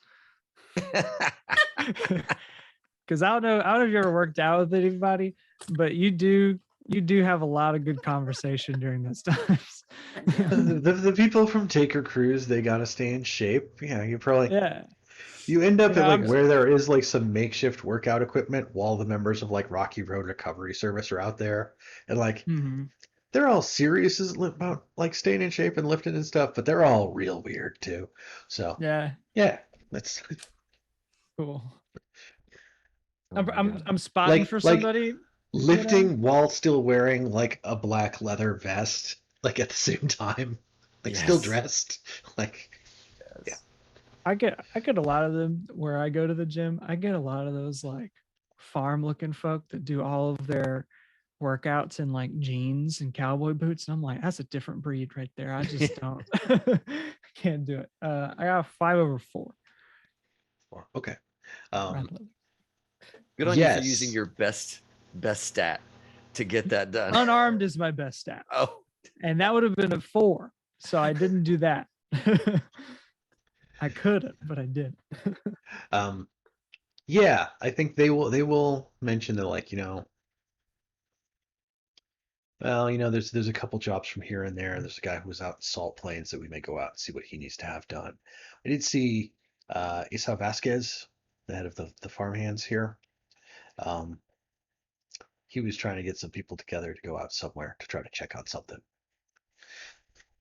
Because I don't know if you ever worked out with anybody, but you do have a lot of good conversation during those times. The people from Taker Cruise, they gotta stay in shape. Yeah, you probably Yeah. you end up Yeah, at like I'm- where there is like some makeshift workout equipment while the members of like Rocky Road Recovery Service are out there, and like Mhm. they're all serious about like staying in shape and lifting and stuff, but they're all real weird too. So Yeah. that's Cool. Oh my God. I'm spotting Like- for like- somebody. lifting while still wearing like a black leather vest, like at the same time, like still Yes. dressed, like Yes. I get a lot of them where I go to the gym. I get a lot of those like farm looking folk that do all of their workouts in like jeans and cowboy boots. And I'm like, that's a different breed right there. I just don't can't do it. I got 5/4. okay. Red leather. Good on you for using Yes. your best stat to get that done. Unarmed is my best stat. Oh, And that would have been a 4. So I didn't do that. I couldn't, but I did. Yeah, I think they will mention that, like, well, there's a couple jobs from here and there. There's a guy who was out in Salt Plains that we may go out and see what he needs to have done. I did see Isa Vasquez, the head of the farmhands here. Um, he was trying to get some people together to go out somewhere to try to check on something.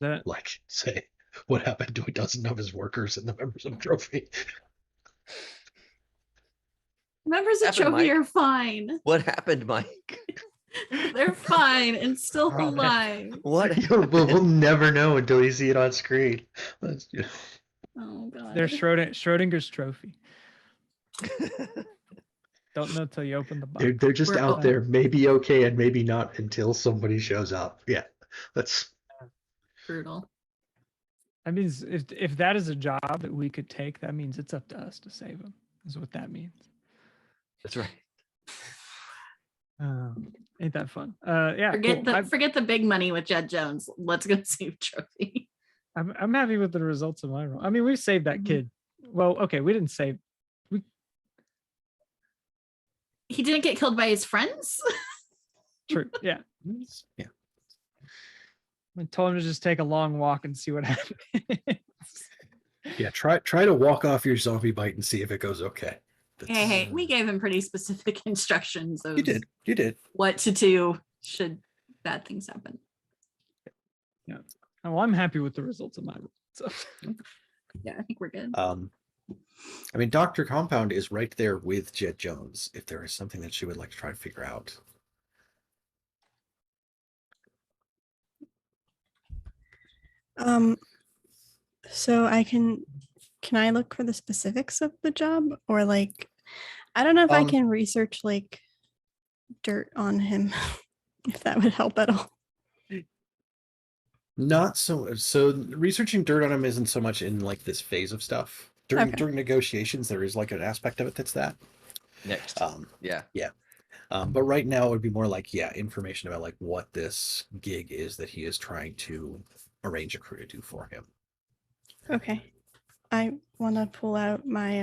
That Like, say, what happened to a dozen of his workers and the members of the trophy? Members of Happened, Trophy Mike? are fine. What happened, Mike? They're fine and still Oh, man. alive. What We'll happened? never know until we see it on screen. Oh god. They're Schrodinger's trophy. Don't know till you open the box. They're just We're out o- there, maybe okay and maybe not until somebody shows up. Yeah, that's Brutal. That means if that is a job that we could take, that means it's up to us to save them. Is what that means. That's right. Ain't that fun? Yeah. Forget cool. forget the big money with Jed Jones. Let's go save Trophy. I'm happy with the results of my role. I mean, we saved that Mhm. kid. Well, okay, we didn't save. He didn't get killed by his friends. True. Yeah. yeah. I told him to just take a long walk and see what happens. Yeah, try to walk off your zombie bite and see if it goes okay. Hey, we gave him pretty specific instructions of You did. what to do should bad things happen. Yeah. Well, I'm happy with the results of my role. So Yeah, I think we're good. I mean, Dr. Compound is right there with Jed Jones if there is something that she would like to try to figure out. So can I look for the specifics of the job, or like, I don't know if I can research like dirt on him, if that would help at all. Not so researching dirt on him isn't so much in like this phase of stuff. During negotiations, there is like an aspect of it that's that. Next. Yeah. But right now it would be more like, information about like what this gig is that he is trying to arrange a crew to do for him. Okay. I want to pull out my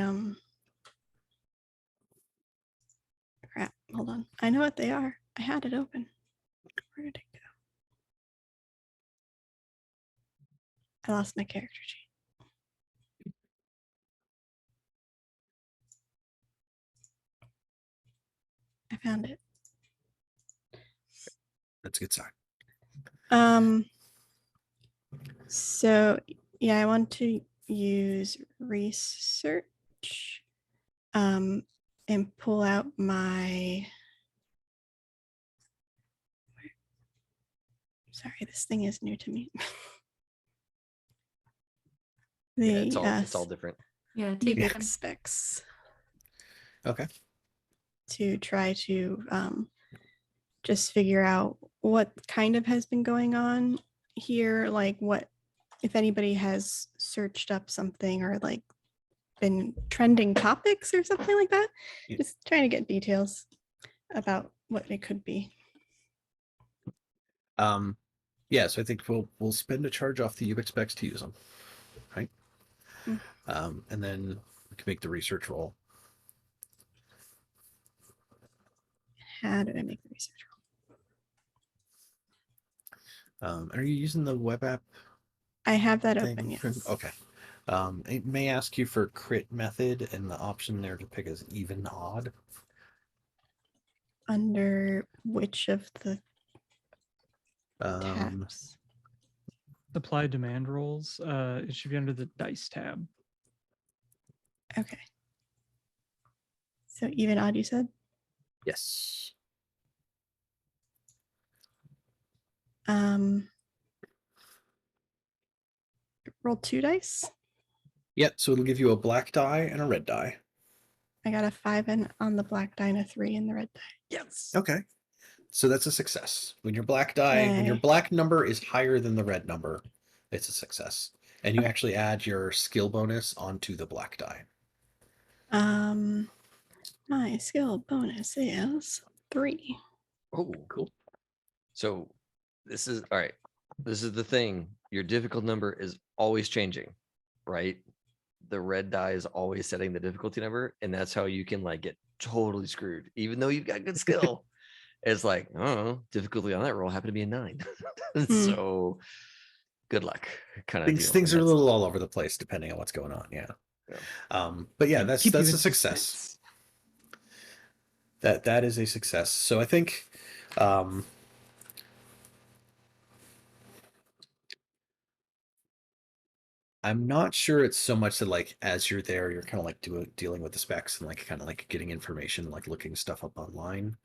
crap. Hold on. I know what they are. I had it open. Where did it go? I lost my character sheet. I found it. That's a good sign. So yeah, I want to use research and pull out my sorry, this thing is new to me. It's all different. Yeah, take your time. UX specs Okay. to try to just figure out what kind of has been going on here, like what if anybody has searched up something or like been trending topics or something like that. Yeah. Just trying to get details about what it could be. Yeah, so I think we'll spend a charge off the UX specs to use them, right? And then we can make the research roll. How do I make the research roll? Are you using the web app? I have that thing? open, yes. Okay. It may ask you for crit method, and the option there to pick is even odd. Under which of the Um, tabs? supply demand rolls. It should be under the dice tab. Okay. So even odd, you said? yes. Roll 2 dice. Yep. So it'll give you a black die and a red die. I got a 5 on the black die and a 3 in the red die. Yes. Okay. So that's a success. When your black die, when your Yay. black number is higher than the red number, it's a success. And you actually add your skill bonus onto the black die. My skill bonus is 3. Oh, cool. So this is all right. This is the thing. Your difficult number is always changing, right? the red die is always setting the difficulty number, and that's how you can like get totally screwed, even though you've got good skill. It's like, oh, difficulty on that roll happened to be a 9. So good luck, kind of deal. Things And are a that's- little all over the place depending on what's going on. Yeah. Yeah. But yeah, Yeah, that's keep you a in success. suspense. That is a success. So I think I'm not sure it's so much that like as you're there, you're kind of like dealing with the specs and like kind of like getting information, like looking stuff up online.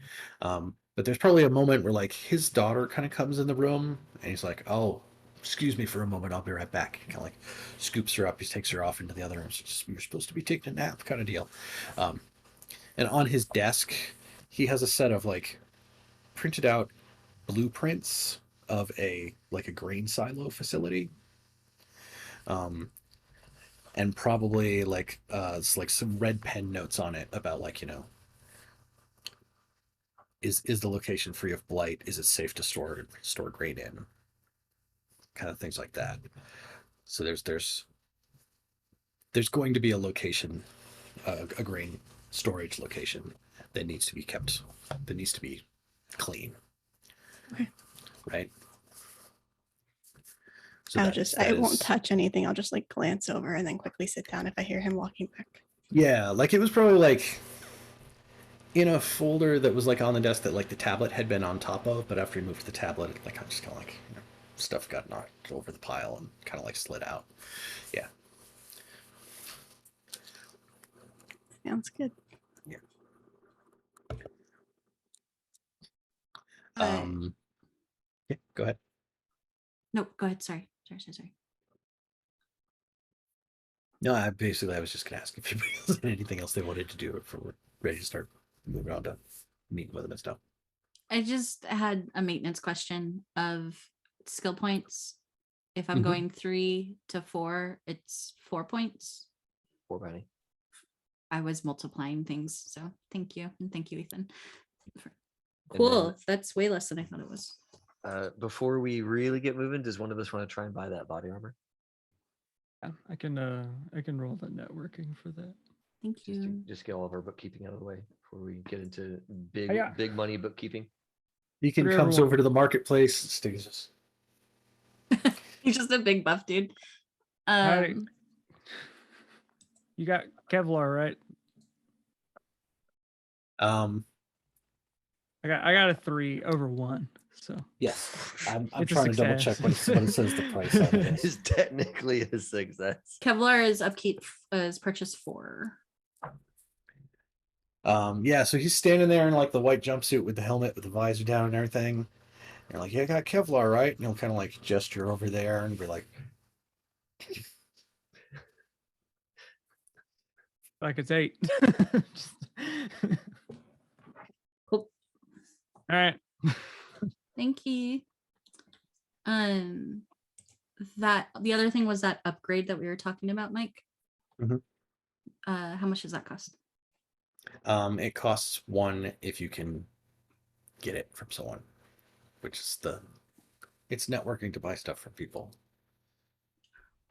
But there's probably a moment where like his daughter kind of comes in the room and he's like, "Oh, excuse me for a moment, I'll be right back." Kind of like scoops her up, he takes her off into the other room. So just, you're supposed to be taking a nap, kind of deal. And on his desk, he has a set of like printed out blueprints of a grain silo facility. And probably like it's like some red pen notes on it about like, is the location free of blight? Is it safe to store grain in? Kind of things like that. So there's going to be a location, a grain storage location that needs to be kept, that needs to be clean. Okay. Right. So I won't touch anything. I'll just like glance over and then quickly sit down if I hear him walking back. Yeah, like it was probably like in a folder that was like on the desk that like the tablet had been on top of, but after he moved the tablet, like I just kind of like stuff got knocked over the pile and kind of like slid out. Yeah. Sounds good. Yeah. Uh, Yeah, go ahead. no, go ahead. Sorry. No, I was just gonna ask if anybody else had anything else they wanted to do if we're ready to start moving on to meeting with them and stuff. I just had a maintenance question of skill points. If I'm Mhm. going 3 to 4, it's 4 points. Poor Benny. I was multiplying things, so thank you, and thank you, Ethan. And Cool. then- That's way less than I thought it was. Before we really get moving, does one of us want to try and buy that body armor? Yeah, I can roll the networking for that. Thank you. Just get all of our bookkeeping out of the way before we get into Yeah. big money bookkeeping. Deacon Whatever comes one. over to the marketplace, sticks us. He's just a big buff dude. Howdy. You got Kevlar, right? I got a 3 over 1. So Yes. I'm It's a trying to double check success. what it says the price on it is. It's technically a success. Kevlar is upkeep is purchase 4. Yeah, so he's standing there in like the white jumpsuit with the helmet with the visor down and everything. And you're like, "Yeah, I got Kevlar, right?" And he'll kind of like gesture over there and be like, like it's 8. Cool. All right. Thank you. That the other thing was that upgrade that we were talking about, Mike. Mhm. How much does that cost? It costs 1 if you can get it from someone, which is it's networking to buy stuff from people.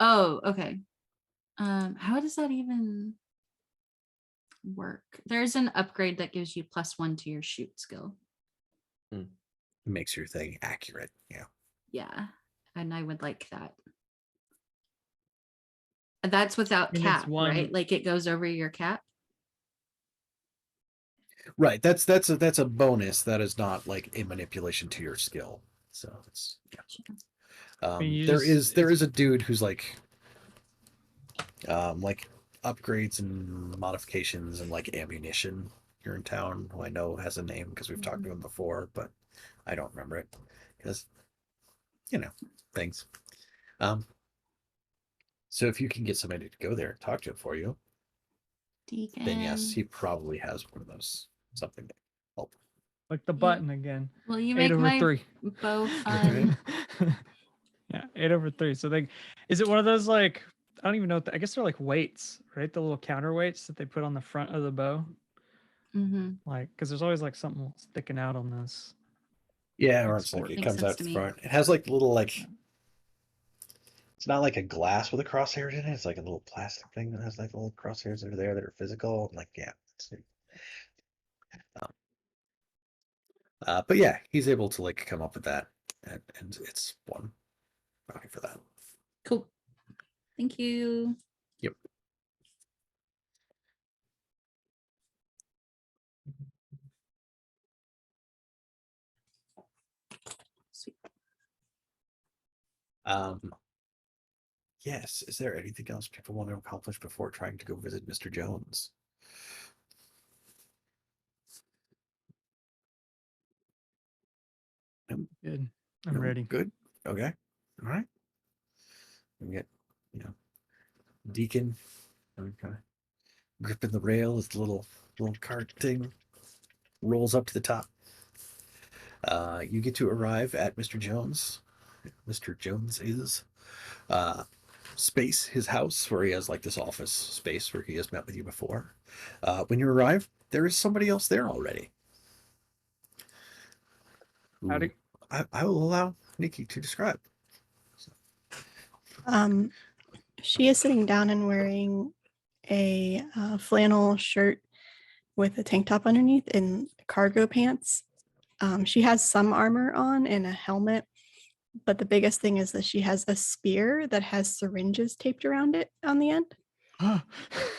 Oh, okay. How does that even work? There's an upgrade that gives you +1 to your shoot skill. It makes your thing accurate. Yeah. Yeah, and I would like that. That's without And it's cap, right? one- Like it goes over your cap. Right. That's a bonus. That is not like a manipulation to your skill. So it's Gotcha. mean, you there just- is a dude who's like upgrades and modifications and like ammunition here in town, who I know has a name because we've talked to him before, but I don't remember it because things. So if you can get somebody to go there and talk to him for you, Deacon. then yes, he probably has one of those something that help. Like the button again. Will you 8 make over my 3. bow fun? Yeah, 8 over 3. So is it one of those like, I don't even know. I guess they're like weights, right? The little counterweights that they put on the front of the bow. Mm-hmm. Like, because there's always like something sticking out on this. Yeah, or Like it's like sport. it Makes comes sense out to the me. front. It has like little like It's not like a glass with a crosshairs in it. It's like a little plastic thing that has like little crosshairs that are there that are physical. Like, yeah. Um, but yeah, he's able to like come up with that, and it's one brownie for that. Cool. Thank you. Yep. Sweet. Yes. Is there anything else people want to accomplish before trying to go visit Mr. Jones? Good. I'm No? ready. Good. Okay. All right. We get, Deacon kind of gripping the rail as the little cart thing rolls up to the top. You get to arrive at Mr. Jones. Mr. Jones is space, his house, where he has like this office space where he has met with you before. When you arrive, there is somebody else there already. Howdy. I will allow Nikki to describe. She is sitting down and wearing a flannel shirt with a tank top underneath and cargo pants. She has some armor on and a helmet, but the biggest thing is that she has a spear that has syringes taped around it on the end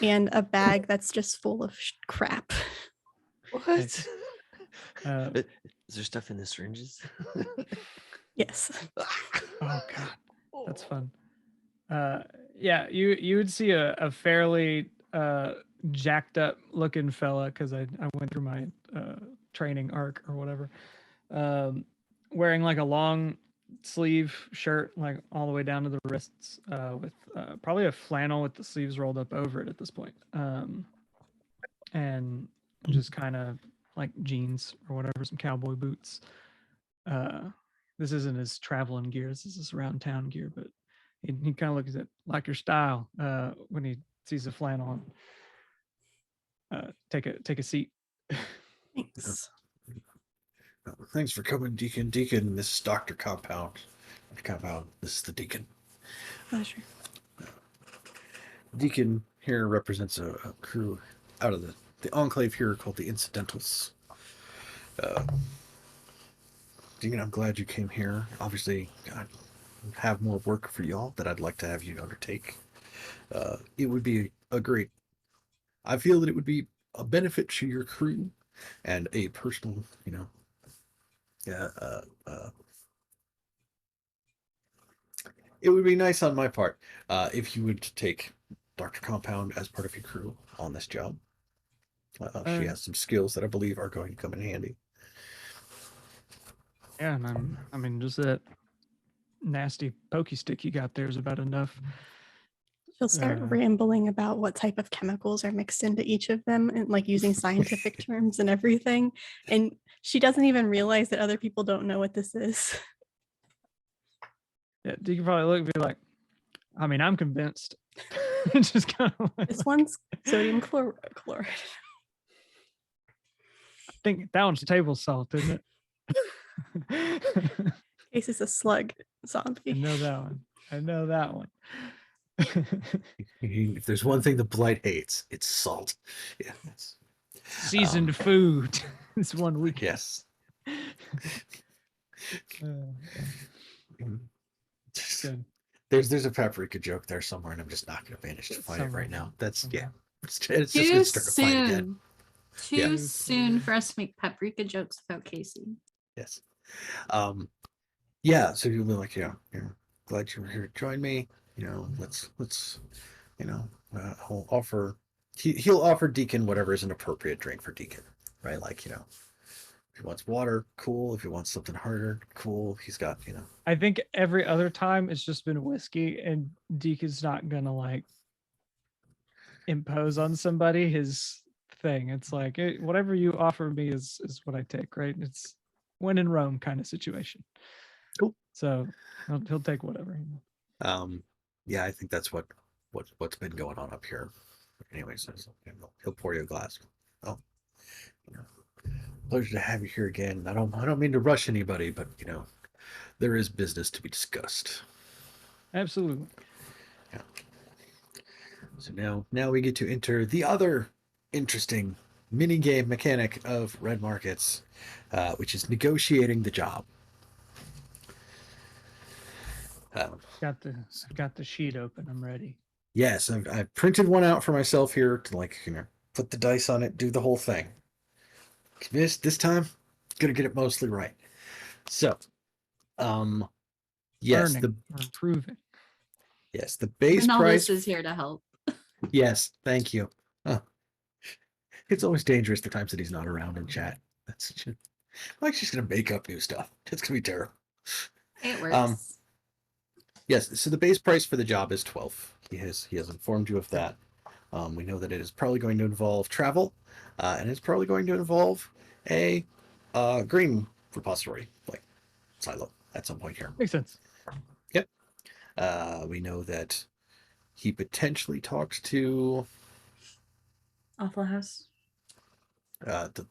and a bag that's just full of crap. What? Uh, Is there stuff in the syringes? Yes. oh god, that's fun. Yeah, you would see a fairly jacked up looking fella, because I went through my training arc or whatever, wearing like a long sleeve shirt like all the way down to the wrists, with probably a flannel with the sleeves rolled up over it at this point, and just kind of like jeans or whatever, some cowboy boots. This isn't his traveling gear, this is his around town gear, but he kind of looks at like your style when he sees the flannel. Take a seat. Thanks. Thanks for coming, Deacon. Deacon, this is Dr. Compound. Dr. Compound, this is the Deacon. Pleasure. Deacon here represents a crew out of the enclave here called the Incidentals. Deacon, I'm glad you came here. Obviously, I have more work for y'all that I'd like to have you undertake. It would be I feel that it would be a benefit to your crew and a personal, it would be nice on my part if you would take Dr. Compound as part of your crew on this job. She has some skills that I believe are going to come in handy. Yeah, and I mean, just that nasty pokey stick you got there is about enough. She'll start rambling about what type of chemicals are mixed into each of them and like using scientific terms and everything. And she doesn't even realize that other people don't know what this is. Yeah, you can probably look and be like, I mean, I'm convinced. Just kind of like, This one's sodium chloride. I think that one's table salt, isn't it? Case is a slug I zombie. know that one. I know that one. If there's one thing the blight hates, it's salt. Yeah. Seasoned food. It's one week. Yes. Good. There's a paprika joke there somewhere, and I'm just not going to manage to find it right now. That's It's just Too going to start a fight again. Too soon for us to make paprika jokes about Casey. Yes. Yeah. So you'll be like, glad you were here to join me. Let's I'll offer. He'll offer Deacon whatever is an appropriate drink for Deacon, right? Like, if he wants water, cool. If he wants something harder, cool. He's got, I think every other time it's just been whiskey, and Deacon's not gonna like impose on somebody his thing. It's like whatever you offer me is what I take, right? It's when in Rome kind of situation. Cool. So he'll take whatever. Yeah, I think that's what's been going on up here. Anyways, he'll pour you a glass. Oh, pleasure to have you here again. I don't mean to rush anybody, but there is business to be discussed. Absolutely. So now we get to enter the other interesting mini game mechanic of red markets, which is negotiating the job. Um, I've got the sheet open. I'm ready. yes, I've printed one out for myself here to put the dice on it, do the whole thing. This time, gonna get it mostly right. So, yes, Learning or improving. the base And all price. this is here to help. Yes, thank you. It's always dangerous the times that he's not around in chat. Mike's just gonna make up new stuff. It's gonna be terrible. It works. Yes, so the base price for the job is 12. He has informed you of that. We know that it is probably going to involve travel, and it's probably going to involve a green repository, like silo, at some point here. Makes sense. Yep. We know that he potentially talked to Awful House. the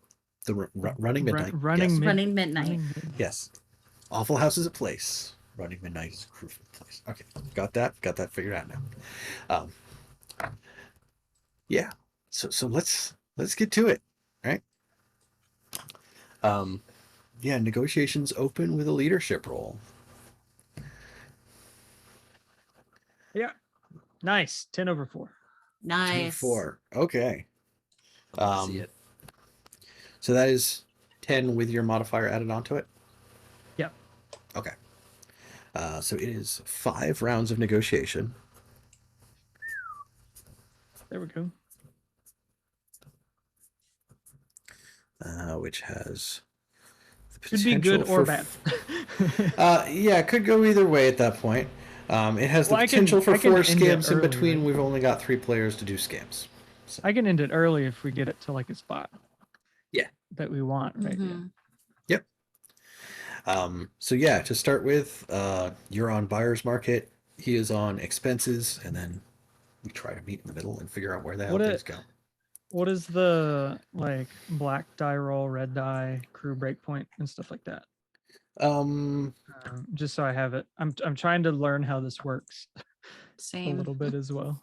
running midnight. Running Midnight. Yes. Awful House is a place. Running Midnight is a crucial place. Okay, got that figured out now. Yeah. So let's get to it. Right. Yeah, negotiations open with a leadership role. Yeah. Nice. 10/4. Nice. 4. Okay. Love to see it. So that is 10 with your modifier added onto it? Yep. Okay. So it is 5 rounds of negotiation. There we go. Which has the Could be potential good or for bad. yeah, it could go either way at that point. It has the Well, potential for I can 4 end it scams in early, between. right? We've only got 3 players to do scams. So, I can end it early if we get it to like a spot. Yeah. That we want, right? Mhm. yep. So yeah, to start with, you're on buyer's market. He is on expenses, and then we try to meet in the middle and figure out where the hell things go. What is the like black die roll, red die, crew breakpoint, and stuff like that? Just so I have it. I'm trying to learn how this works a Same. little bit as well.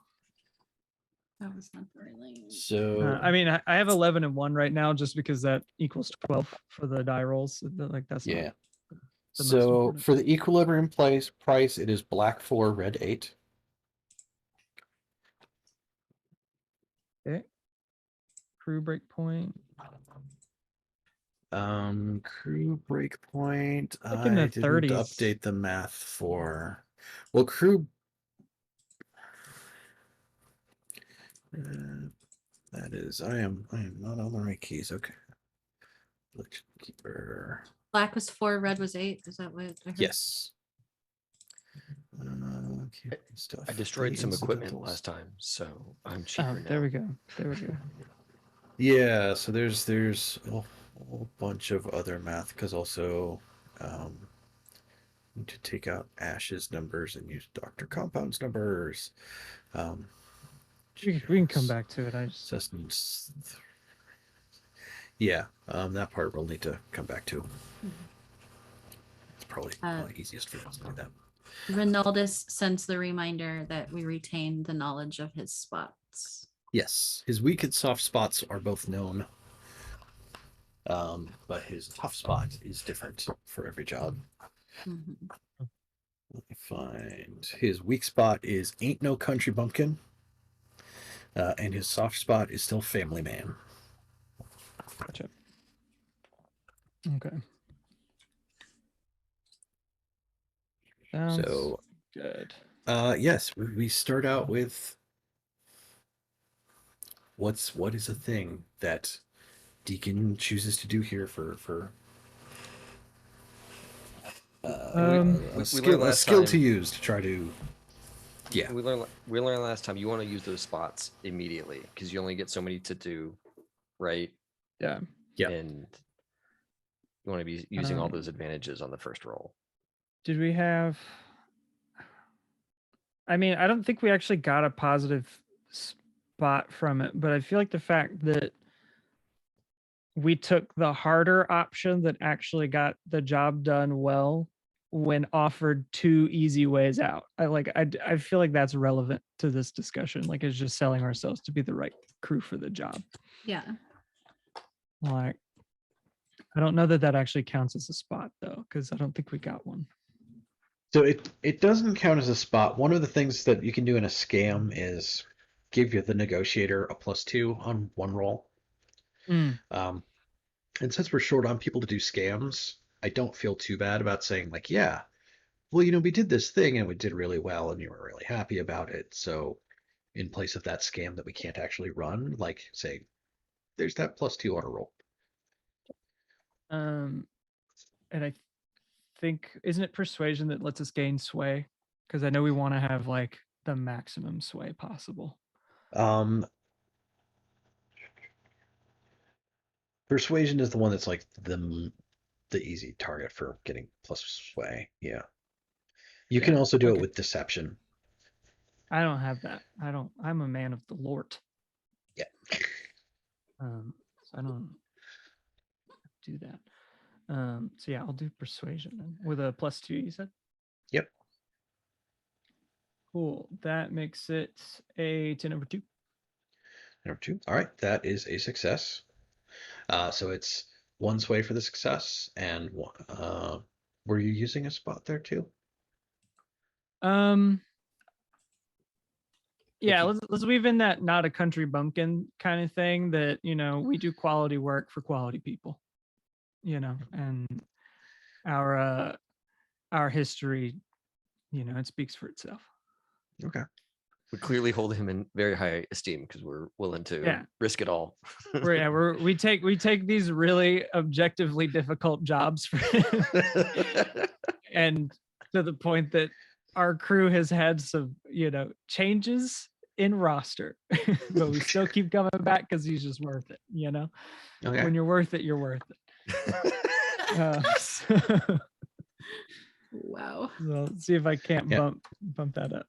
That was not very late. So I mean, I have 11 and 1 right now, just because that equals 12 for the die rolls. Like that's yeah. not the most So important. for the equilibrium price, it is black 4, red 8. Okay. Crew breakpoint. Crew breakpoint. Like in the I didn't 30s. update the math for. Well, crew. That is. I am not on the right keys. Okay. Election keeper. Black was 4, red was 8. Is that what I heard? Yes. I destroyed some equipment last time, so I'm cheaper now. There we go. There we go. Yeah, so there's a whole bunch of other math, because also need to take out Ashe's numbers and use Dr. Compound's numbers. We can come back to it. I just Sustenance. Yeah, that part we'll need to come back to. It's probably easiest for us to do that. Ronaldus sends the reminder that we retain the knowledge of his spots. Yes, his weak and soft spots are both known, but his tough spot is different for every job. Mhm. Let me find his weak spot is ain't no country bumpkin, and his soft spot is still family man. gotcha. Okay. Sounds So good. yes, we start out with what is a thing that Deacon chooses to do here for a skill to use to try to. Yeah, we learned last time you want to use those spots immediately because you only get so many to do, right? Yeah. Yeah. And you want to be using all those advantages on the first roll. Did we have? I mean, I don't think we actually got a positive spot from it, but I feel like the fact that we took the harder option that actually got the job done well when offered two easy ways out. I feel like that's relevant to this discussion. Like, it's just selling ourselves to be the right crew for the job. Yeah. Like, I don't know that that actually counts as a spot though, because I don't think we got one. So it doesn't count as a spot. One of the things that you can do in a scam is give you the negotiator a +2 on one roll. Mm. And since we're short on people to do scams, I don't feel too bad about saying like, yeah, well, you know, we did this thing and we did really well and you were really happy about it. So in place of that scam that we can't actually run, like say, there's that +2 on a roll. And I think, isn't it persuasion that lets us gain sway? Because I know we want to have like the maximum sway possible. Persuasion is the one that's like the easy target for getting plus sway. Yeah. You can Yeah, also do it okay. with deception. I don't have that. I'm a man of the Lord. Yeah. So I don't do that. So yeah, I'll do persuasion then with a +2, you said? Yep. Cool. That makes it a 10 over 2. Number 2. All right. That is a success. So it's 1 sway for the success and were you using a spot there too? Yeah, let's weave in that not a country bumpkin kind of thing, that, you know, we do quality work for quality people, you know, and our history, you know, it speaks for itself. Okay. We clearly hold him in very high esteem because we're willing to risk it all. We take these really objectively difficult jobs for him. And to the point that our crew has had some, you know, changes in roster, but we still keep coming back because he's just worth it, you know. Okay. When you're worth it, you're worth it. Wow. So let's see if I can't bump that up.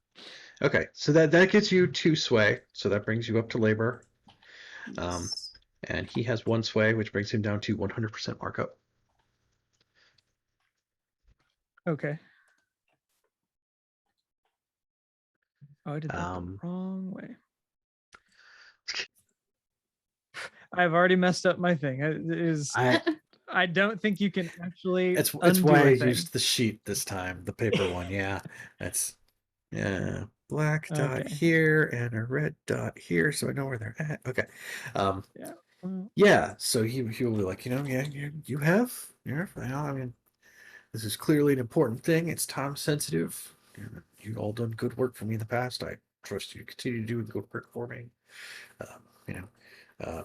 Okay, so that gets you 2 sway, so that brings you up to labor. Yes. And he has 1 sway, which brings him down to 100% markup. Okay. Oh, I did that the wrong way. I've already messed up my thing. I don't think you can actually. It's undo why I a thing. used the sheet this time, the paper one. Yeah, that's black dot Okay. here and a red dot here, so I know where they're at. Okay. Yeah. Yeah. So he will be like, you know, yeah, you have, I mean, this is clearly an important thing. It's time sensitive. You've all done good work for me in the past. I trust you to continue to do the good work for me. You know,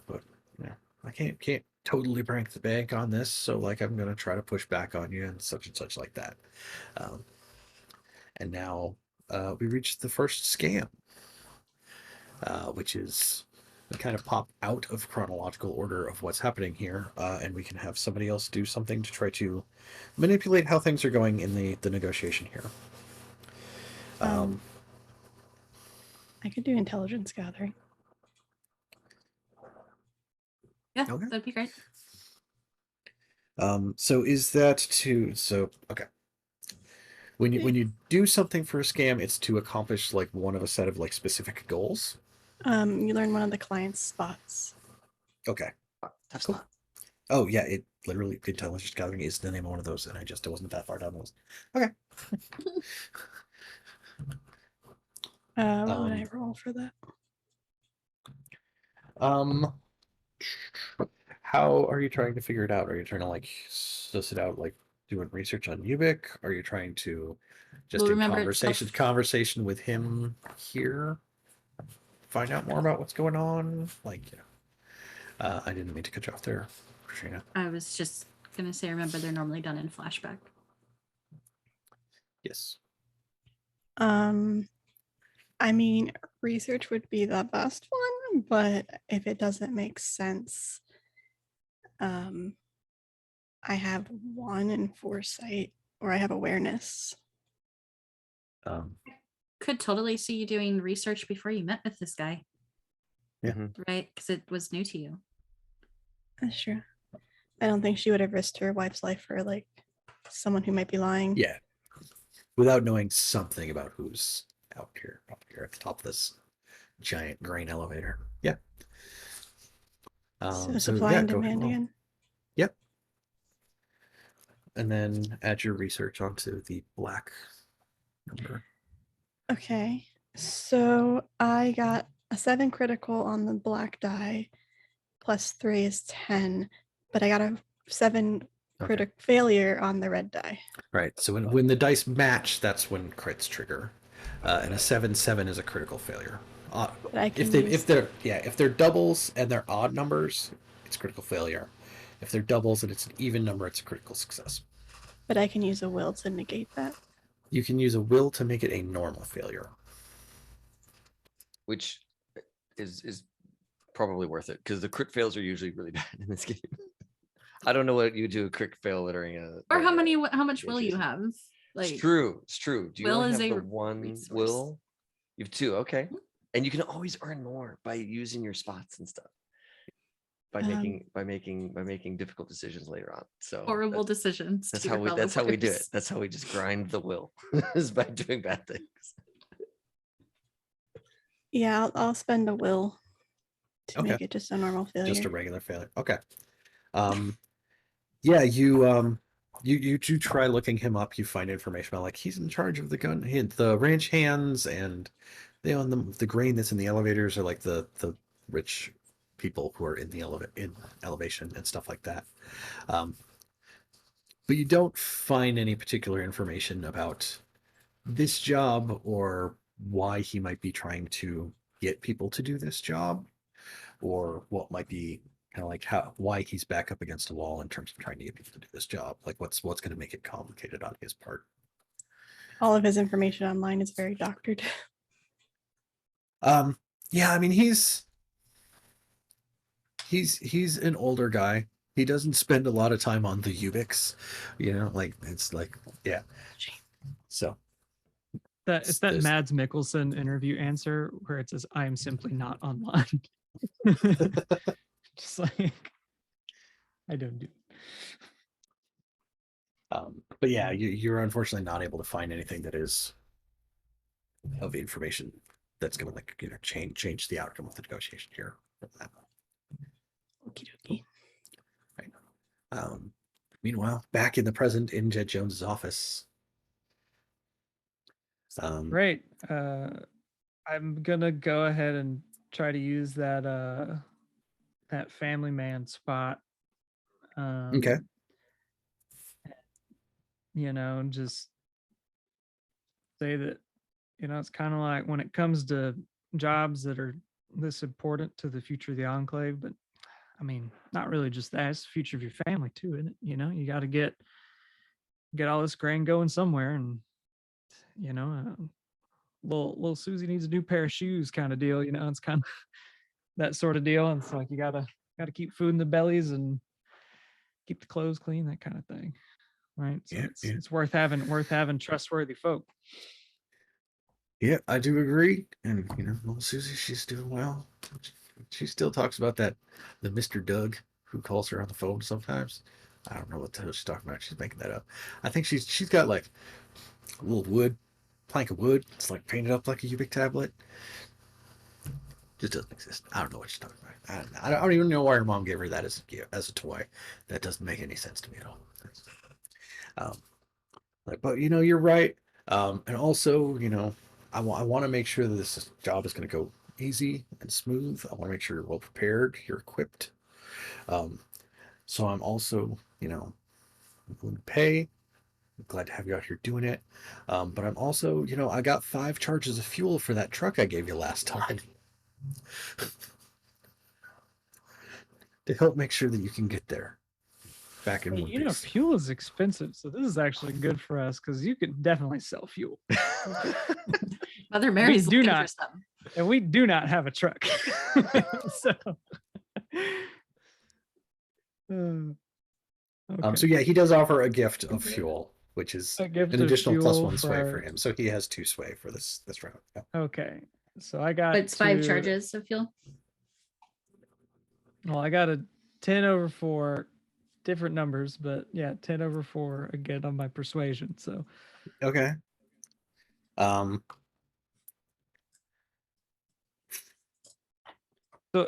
but you know, I can't totally break the bank on this. So like, I'm gonna try to push back on you and such like that. And now we reached the first scam, which is we kind of pop out of chronological order of what's happening here, and we can have somebody else do something to try to manipulate how things are going in the negotiation here. I could do intelligence gathering. Yeah, Okay. that'd be great. So is that okay. When you do something for a scam, it's to accomplish like one of a set of like specific goals. You learn one of the client's spots. Okay. That's Cool. not. Oh yeah, it literally intelligence gathering is the name of one of those, and I wasn't that far down the list. Okay. What would I roll for that? How are you trying to figure it out? Are you trying to like suss it out, like doing research on Ubik? Are you trying to just Well, in remember, it's conversation with him here, find out more about what's going on? Like, I didn't mean to cut you off there, Kratrina. I was just gonna say, remember, they're normally done in flashback. Yes. I mean, research would be the best one, but if it doesn't make sense, I have 1 in foresight, or I have awareness. Could totally see you doing research before you met with this guy. Yeah. Right? Because it was new to you. That's true. I don't think she would have risked her wife's life for like someone who might be lying. Yeah. without knowing something about who's out here, up here at the top of this giant grain elevator. Yeah. So So supply yeah, and go ahead demand and roll. again. Yep. And then add your research onto the black number. Okay. So I got a 7 critical on the black die, plus 3 is 10, but I got a 7 critic failure on the red die. Right. So when the dice match, that's when crits trigger, and a 7/7 is a critical failure. But I can If they're doubles and they're odd numbers, it's critical failure. If they're doubles and it's an even number, it's a critical success. But I can use a will to negate that. You can use a will to make it a normal failure. Which is probably worth it because the crit fails are usually really bad in this game. I don't know what you do a crit fail during a. Or how during a much will you negotiation. have? Like, It's true. It's true. Do you will only is have a the one resource. will? You have 2. Okay. And you can always earn more by using your spots and stuff. By making difficult decisions later on. So horrible decisions. That's to how your we. fellow That's how we do it. players. That's how we just grind the will, is by doing bad things. Yeah, I'll spend a will to Okay. make it just a normal failure. Just a regular failure. Okay. Yeah, you do try looking him up. You find information about like he's in charge of the ranch hands, and they own the grain that's in the elevators are like the rich people who are in the elevation and stuff like that. But you don't find any particular information about this job or why he might be trying to get people to do this job, or what might be kind of like why he's back up against a wall in terms of trying to get people to do this job. Like what's going to make it complicated on his part. All of his information online is very doctored. Yeah, I mean he's an older guy. He doesn't spend a lot of time on the Ubix, like it's like, yeah. So It's that there's- Mads Mikkelsen interview answer where it says, "I am simply not online." Just like, I don't do. But yeah, you're unfortunately not able to find anything that is of information that's going to change the outcome of the negotiation here. Okie dokie. Right. Meanwhile, back in the present in Jed Jones's office. Great. I'm gonna go ahead and try to use that family man spot. Okay. Just say that, it's kind of like when it comes to jobs that are this important to the future of the enclave, but I mean, not really just that, it's the future of your family too, isn't it? You got to get all this grain going somewhere, and little Susie needs a new pair of shoes kind of deal. It's kind of that sort of deal. And it's like you gotta keep food in the bellies and keep the clothes clean, that kind of thing, right? So it's worth having trustworthy folk. Yeah, I do agree. And little Susie, she's doing well. She still talks about the Mr. Doug who calls her on the phone sometimes. I don't know what the hell she's talking about. She's making that up. I think she's got like a little plank of wood. It's like painted up like a Ubik tablet. Just doesn't exist. I don't know what she's talking about. I don't even know why her mom gave her that as a toy. That doesn't make any sense to me at all. But you're right. And also, I want to make sure that this job is going to go easy and smooth. I want to make sure you're well prepared, you're equipped. So I'm also, willing to pay. I'm glad to have you out here doing it. But I'm also, I got 5 charges of fuel for that truck I gave you last time. To help make sure that you can get there back in one piece. Fuel is expensive, so this is actually good for us because you could definitely sell fuel. Mother Mary's do looking not. for some. And we do not have a truck. So okay. So yeah, he does offer a gift of fuel, which is A gift an of additional fuel +1 sway for for him. So he has 2 sway for this round. Yeah. Okay. So I got But it's 5 to- charges of fuel. Well, I got a 10/4, different numbers, but yeah, 10/4 again on my persuasion. So Okay. So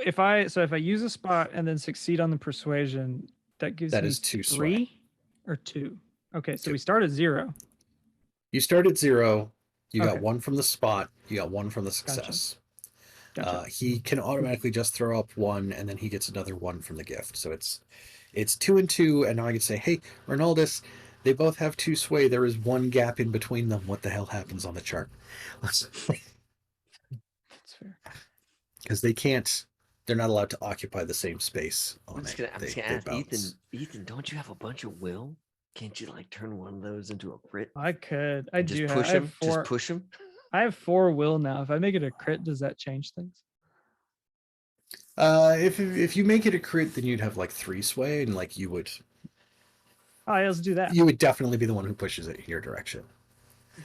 if I use a spot and then succeed on the persuasion, that gives That me is 2 sway. 3 or 2. Okay, so 2. we start at 0. You start at 0. You got Okay. 1 from the spot. You got 1 from the success. Gotcha. He can automatically just throw up 1, and then he gets another 1 from the gift. So it's 2 and 2, and now I can say, hey, Ronaldus, they both have 2 sway. There is 1 gap in between them. What the hell happens on the chart? That's fair. Because they're not allowed to occupy the same space on I'm just it. gonna They ask bounce. Ethan, don't you have a bunch of will? Can't you like turn one of those into a crit? I could. I Just do push have him. 4. Just push him. I have 4 will now. If I make it a crit, does that change things? If you make it a crit, then you'd have like 3 sway, and like you would Oh, yeah, let's do that. definitely be the one who pushes it your direction.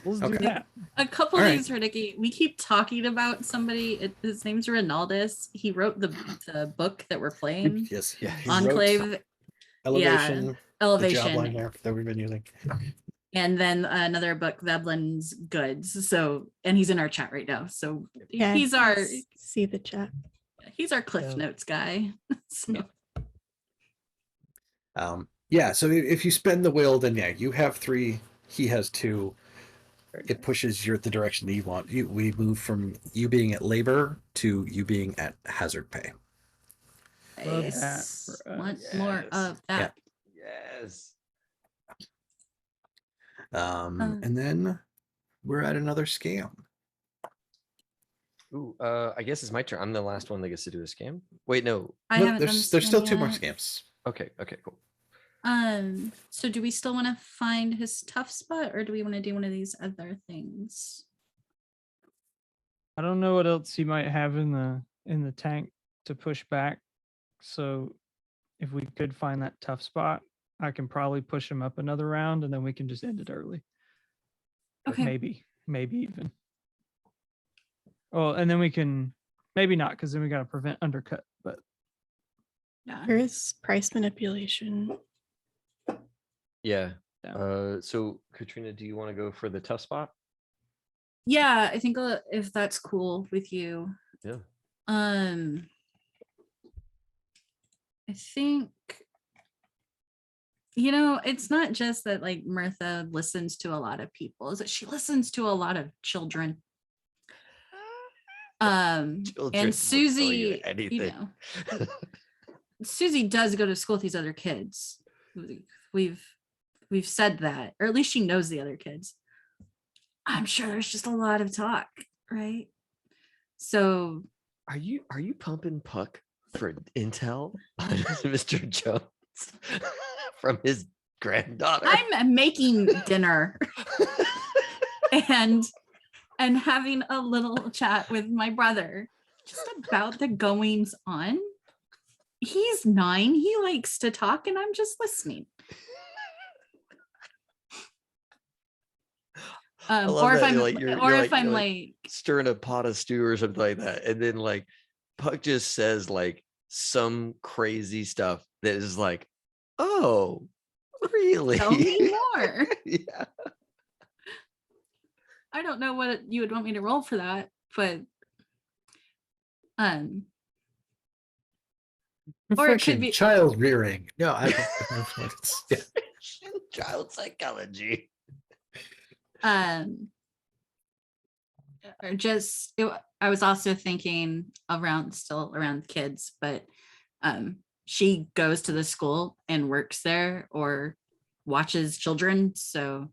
Let's Okay. do that. A couple All days, Ridicky. We keep talking about somebody. His name's Ronaldus. He wrote the book that we're playing. Yes, Yeah. he wrote Enclave Elevation, the job line Elevation. there that we've been using. And then another book, Veblen's Goods. So, and he's in our chat right now. So Yeah, he's our see the chat. Cliff Yeah. Notes guy. So, Yeah, so if you spend the will, then yeah, you have 3, he has 2. It pushes you the direction that you want. We move from you being at labor to you being at hazard pay. Love nice. that for us. Want more of that? Yes. And then we're at another scam. Ooh, I guess it's my turn. I'm the last one that gets to do a scam. Wait, no. I Look, haven't done there's still scam 2 more yet. scams. Okay, cool. So do we still want to find his tough spot, or do we want to do one of these other things? I don't know what else he might have in the tank to push back. So if we could find that tough spot, I can probably push him up another round, and then we can just end it early. Or Okay. maybe even. Oh, and then we can maybe not, because then we got to prevent undercut. But Yeah. There is price manipulation. Yeah. Yeah. So Katrina, do you want to go for the tough spot? Yeah, I think if that's cool with you. Yeah. I think, it's not just that like Mirtha listens to a lot of people, is that she listens to a lot of children. Children And will tell you Susie, anything. Susie does go to school with these other kids. We've said that, or at least she knows the other kids. I'm sure there's just a lot of talk, right? So Are you pumping Puck for intel on Mr. Jones from his granddaughter? I'm making dinner and having a little chat with my brother just about the goings on. He's 9. He likes to talk, and I'm just listening. Or if I'm like stirring a pot of stew or something like that, and then like Puck just says like some crazy stuff that is like, oh, really? tell me more. Yeah. I don't know what you would want me to roll for that, but or it could Profession, be child rearing. No, I don't know what it's. Yeah. Child psychology. Or just I was also thinking around kids, but she goes to the school and works there or watches children, so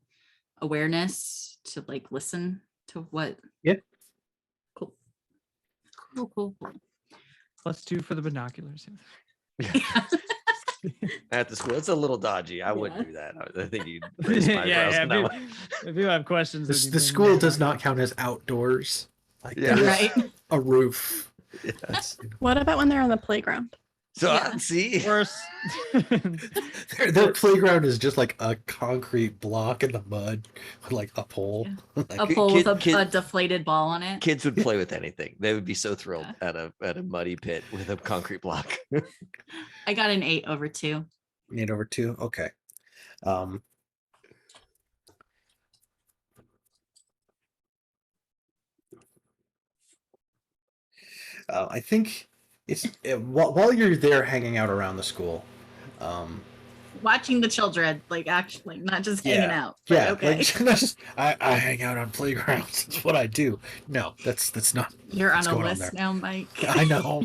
awareness to like listen to what. Yeah. Cool. let's do for the binoculars. At the school, it's a little dodgy. I wouldn't do that. I think you'd raise my Yeah, eyebrows yeah. on that one. If you have questions, then you The bring school them does down. not count as outdoors. Like Yeah. there's Right. a roof. Yes. What about when they're on the playground? So Yeah. see, Worse. Their playground is just like a concrete block in the mud with like a pole. A Like, pole with a kid- deflated ball on it. kids would play with anything. They would be so thrilled at a muddy pit with a concrete block. I got an 8/2. 8/2. Okay. I think it's while you're there hanging out around the school. Watching the children, like actually, not just hanging out. But Yeah, okay. like that's just, I hang out on playgrounds. That's what I do. No, that's not You're on what's a going on list there. now, Mike. I know.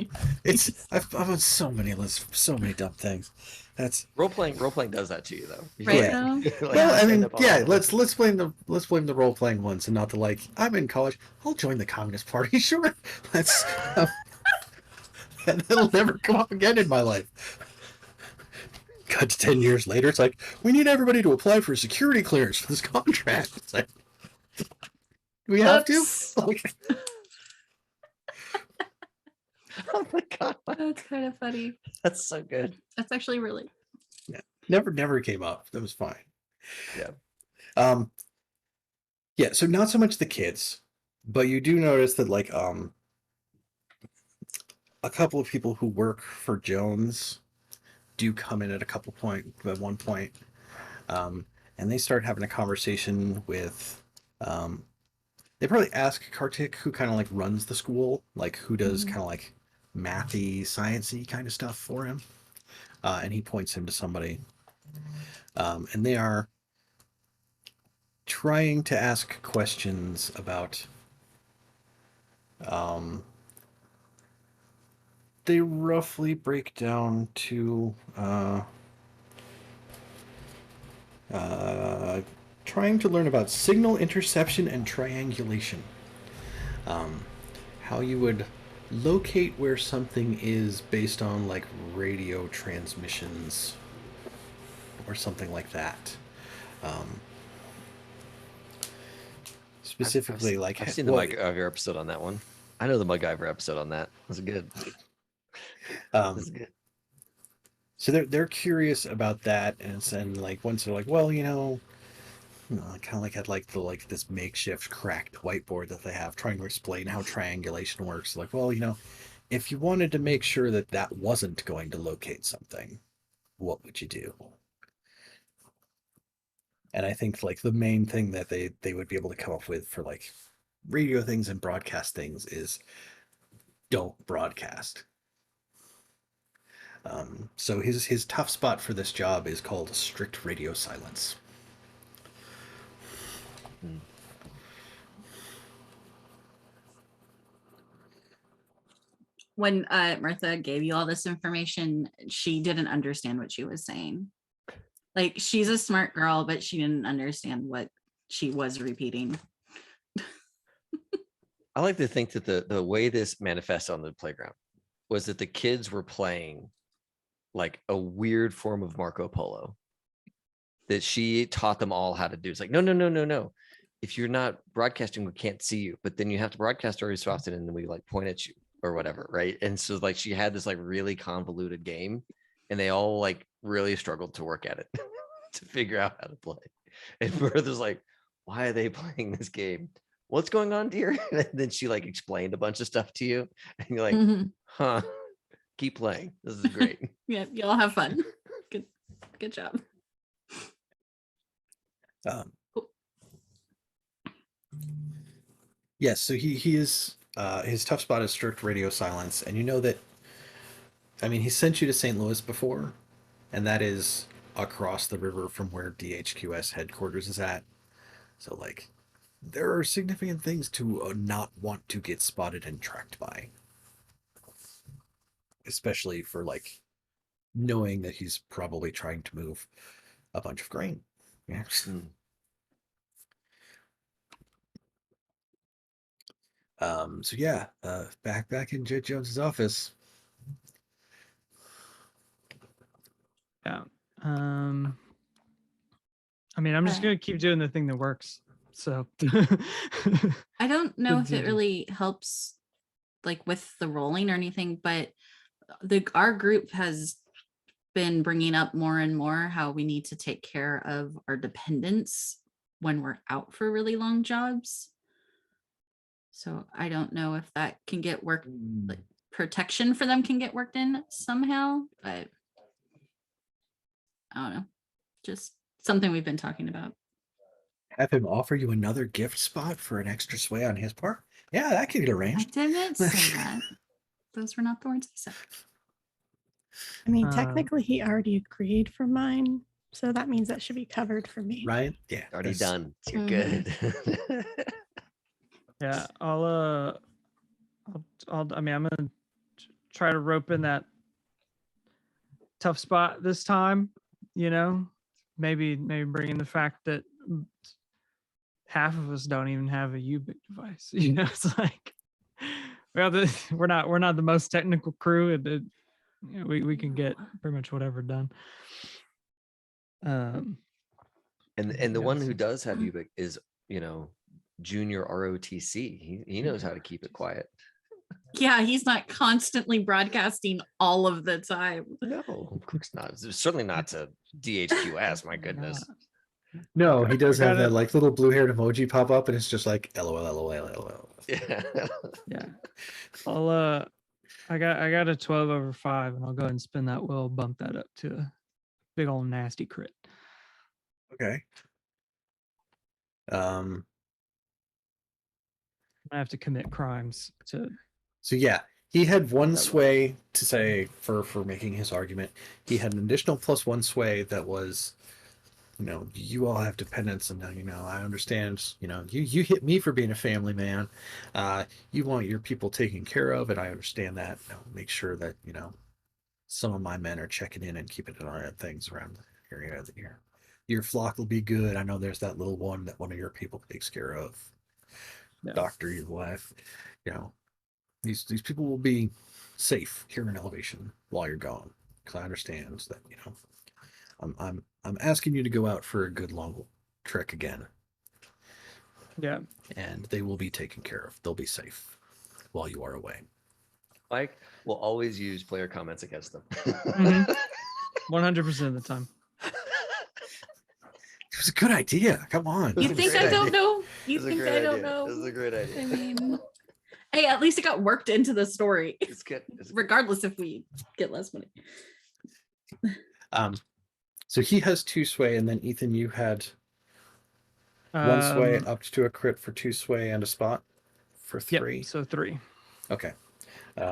I'm on so many lists for so many dumb things. That's Role playing does that to you though. You Right Yeah. now? like, well, I stand mean, up on all yeah. of Let's them. blame the role playing ones and not the like. I'm in college. I'll join the Communist Party. Sure. That's and that'll never come up again in my life. Cut to 10 years later, it's like we need everybody to apply for security clearance for this contract. It's like, do we have Oops. to? Like, Oh my god, That's kind of funny. that's so good. That's actually really. never came up. That was fine. Yeah. Yeah, so not so much the kids, but you do notice that like a couple of people who work for Jones do come in at one point. And they start having a conversation with they probably ask Kartik, who kind of like runs the school, like who does Mhm. kind of like mathy, sciencey kind of stuff for him. And he points him to somebody. And they are trying to ask questions about they roughly break down to trying to learn about signal interception and triangulation. How you would locate where something is based on like radio transmissions or something like that. Specifically, like I've seen the MacGyver episode on that one. I know the MacGyver episode on that. It was good. It was good. So they're curious about that, and like once they're like, well, kind of like had like this makeshift cracked whiteboard that they have trying to explain how triangulation works. Like, well, if you wanted to make sure that that wasn't going to locate something, what would you do? And I think like the main thing that they would be able to come up with for like radio things and broadcast things is don't broadcast. So his tough spot for this job is called strict radio silence. When Martha gave you all this information, she didn't understand what she was saying. Like, she's a smart girl, but she didn't understand what she was repeating. I like to think that the way this manifests on the playground was that the kids were playing like a weird form of Marco Polo that she taught them all how to do. It's like, no. If you're not broadcasting, we can't see you, but then you have to broadcast every so often and then we like point at you or whatever, right? And so like she had this like really convoluted game and they all like really struggled to work at it to figure out how to play. And Bertha's like, why are they playing this game? What's going on, dear? And then she like explained a bunch of stuff to you and you're like, Mhm. huh, keep playing. This is great. Yeah, y'all have fun. Good job. Yes, so he is his tough spot is strict radio silence, and you know that. I mean, he sent you to St. Louis before, and that is across the river from where DHQS headquarters is at. So like, there are significant things to not want to get spotted and tracked by, especially for like knowing that he's probably trying to move a bunch of grain. Yeah. So yeah, back in Jet Jones's office. Yeah. I mean, I'm just gonna keep doing the thing that works. So I don't know if it Continue. really helps like with the rolling or anything, but our group has been bringing up more and more how we need to take care of our dependents when we're out for really long jobs. So I don't know if that can get worked, like protection for them can get worked in somehow, but I don't know. Just something we've been talking about. Have him offer you another gift spot for an extra sway on his part. Yeah, that could get I arranged. didn't say that. those were not the words I said. I mean, Um, technically, he already agreed for mine, so that means that should be covered for me. Ryan? Yeah. Already that's- done. You're Mhm. good. Yeah, I mean, I'm gonna try to rope in that tough spot this time. You know, maybe bring in the fact that half of us don't even have a Ubik device. You know, it's like we're not the most technical crew, and you know, we can get pretty much whatever done. And the one who Yes. does have Ubik is, junior ROTC. He knows how to keep it quiet. Yeah, he's not constantly broadcasting all of the time. No, of course not. Certainly not to DHQS. My goodness. No, he does I have gotta- that like little blue haired emoji pop up, and it's just like LOL, LOL, LOL. Yeah. Yeah. I got a 12/5, and I'll go ahead and spin that wheel, bump that up to a big old nasty crit. Okay. I have to commit crimes to. So yeah, he had one That sway to say for making his argument. He had an additional +1 sway that was, you all have dependents, and I understand. You hit me for being a family man. You want your people taken care of, and I understand that. Make sure that some of my men are checking in and keeping an eye on things around the area that your flock will be good. I know there's that little one that one of your people takes care of. Yeah. Doctor, your wife, these people will be safe here in Elevation while you're gone. Because I understand that I'm asking you to go out for a good long trek again, Yeah. and they will be taken care of. They'll be safe while you are away. Mike will always use player comments against them. 100% of the time. It was a good idea. Come on. You That's a think great I don't idea. know? You That's a think great I don't idea. know? That's a great idea. I mean, hey, at least it got worked into the story, It's good. It's good. regardless if we get less money. So he has 2 sway, and then Ethan, you had 1 sway up to a crit for 2 sway and a spot for 3. Yep, so 3. Okay.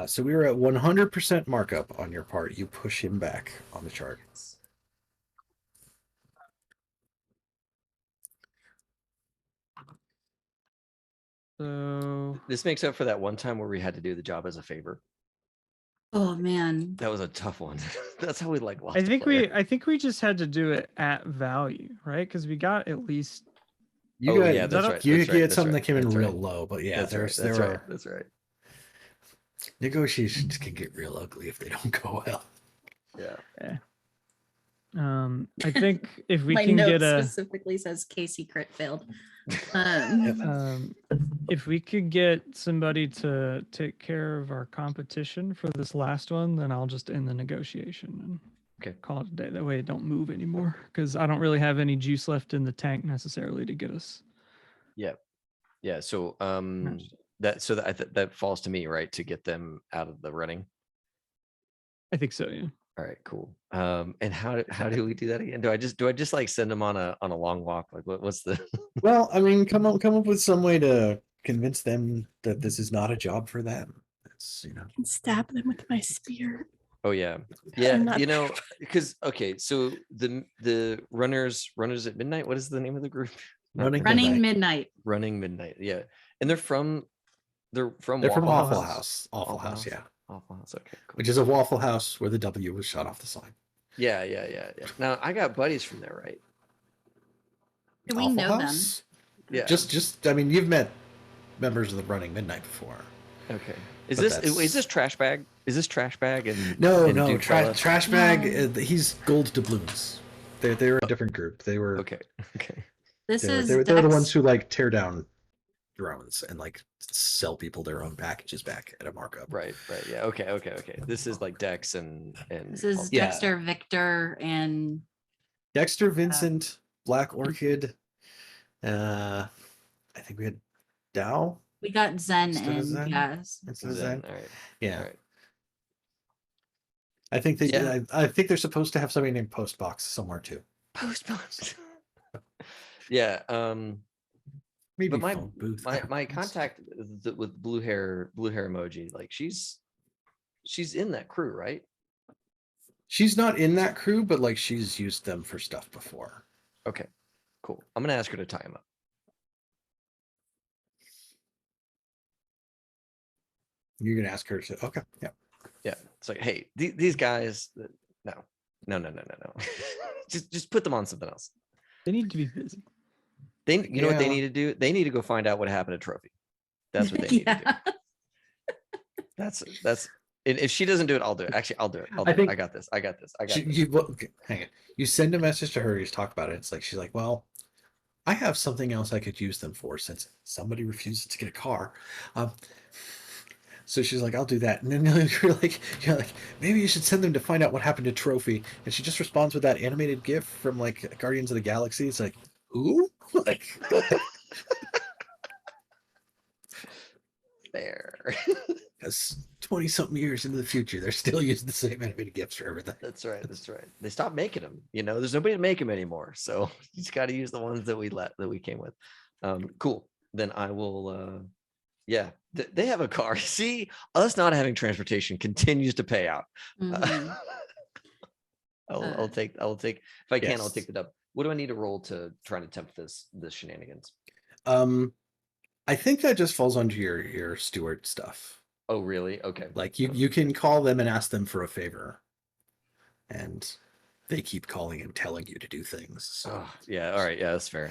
So we were at 100% markup on your part. You push him back on the chart. So This makes up for that one time where we had to do the job as a favor. Oh man. That was a tough one. That's how we lost. I think a player. we just had to do it at value, right? Because we got at least You Oh, got, yeah, that's right. You That's right. get That's something right. that came in That's real right. low, but yeah, That's right. there That's are right. That's right. negotiations can get real ugly if they don't go well. Yeah. I think if we My can note get a specifically says Casey crit failed. if we could get somebody to take care of our competition for this last one, then I'll just end the negotiation and Okay. call it a day. That way it don't move anymore, because I don't really have any juice left in the tank necessarily to get us. Yeah. So matched. that falls to me, right? To get them out of the running. I think so, yeah. All right, cool. And how do we do that again? Do I just like send them on a long walk? Like what's the Well, I mean, come up with some way to convince them that this is not a job for them. It's I can stab them with my spear. Oh yeah. I'm not- Because okay, so the runners at midnight, what is the name of the group? Not Running Running Midnight. midnight. Running midnight. Yeah. And they're from They're from Waffle Waffle House. House. Awful House, yeah. Waffle House. Okay, cool. Which is a Waffle House where the W was shot off the sign. Yeah. Now I got buddies from there, right? Do we Waffle know them? House? Yeah. Just I mean, you've met members of the Running Midnight before. Okay. Is But this trash bag? Is this trash bag and No, Duke Fella? trash bag. No. He's gold doubloons. They were a different group. They were Okay. This they were, is they were, they were the Dex- ones who like tear down drones and like sell people their own packages back at a markup. Right. Yeah. Okay. This is like Dex and This is Yeah. Dexter, Victor, and Dexter, Vincent, Black Orchid. I think we had Dow we got Zen Instead of and Zen? yes. instead of Zen. Zen. All right. Yeah, All right. I think they. Yeah. I think they're supposed to have somebody named Postbox somewhere too. Postbox. Yeah. Maybe But phone booth. my contact with blue hair emoji, like she's she's in that crew, right? She's not in that crew, but like she's used them for stuff before. Okay, cool. I'm gonna ask her to tie him up. You're gonna ask her to. Okay, yeah. Yeah, it's like, hey, these guys, no. just put them on something else. They need to be busy. You know what they Yeah. need to do? They need to go find out what happened to Trophy. That's what they need to do. That's and if she doesn't do it, I'll do it. Actually, I'll do it. I got this. I got this. Hang on. You send a message to her. You talk about it. It's like she's like, well, I have something else I could use them for since somebody refuses to get a car. So she's like, I'll do that. And then you're like, maybe you should send them to find out what happened to Trophy. And she just responds with that animated GIF from like Guardians of the Galaxy. It's like, who? Like, there. because 20-something years into the future, they're still using the same animated GIFs for everything. That's right. They stopped making them. There's nobody to make them anymore. So you just got to use the ones that we came with. Cool. Then I will. Yeah, they have a car. See, us not having transportation continues to pay out. Mhm. I'll take. If I can, I'll Yes. take the dub. What do I need to roll to try to tempt this shenanigans? I think that just falls under your steward stuff. Oh, really? Okay. Like you can call them and ask them for a favor, and they keep calling and telling you to do things. So Oh, yeah. All right. Yeah, that's fair.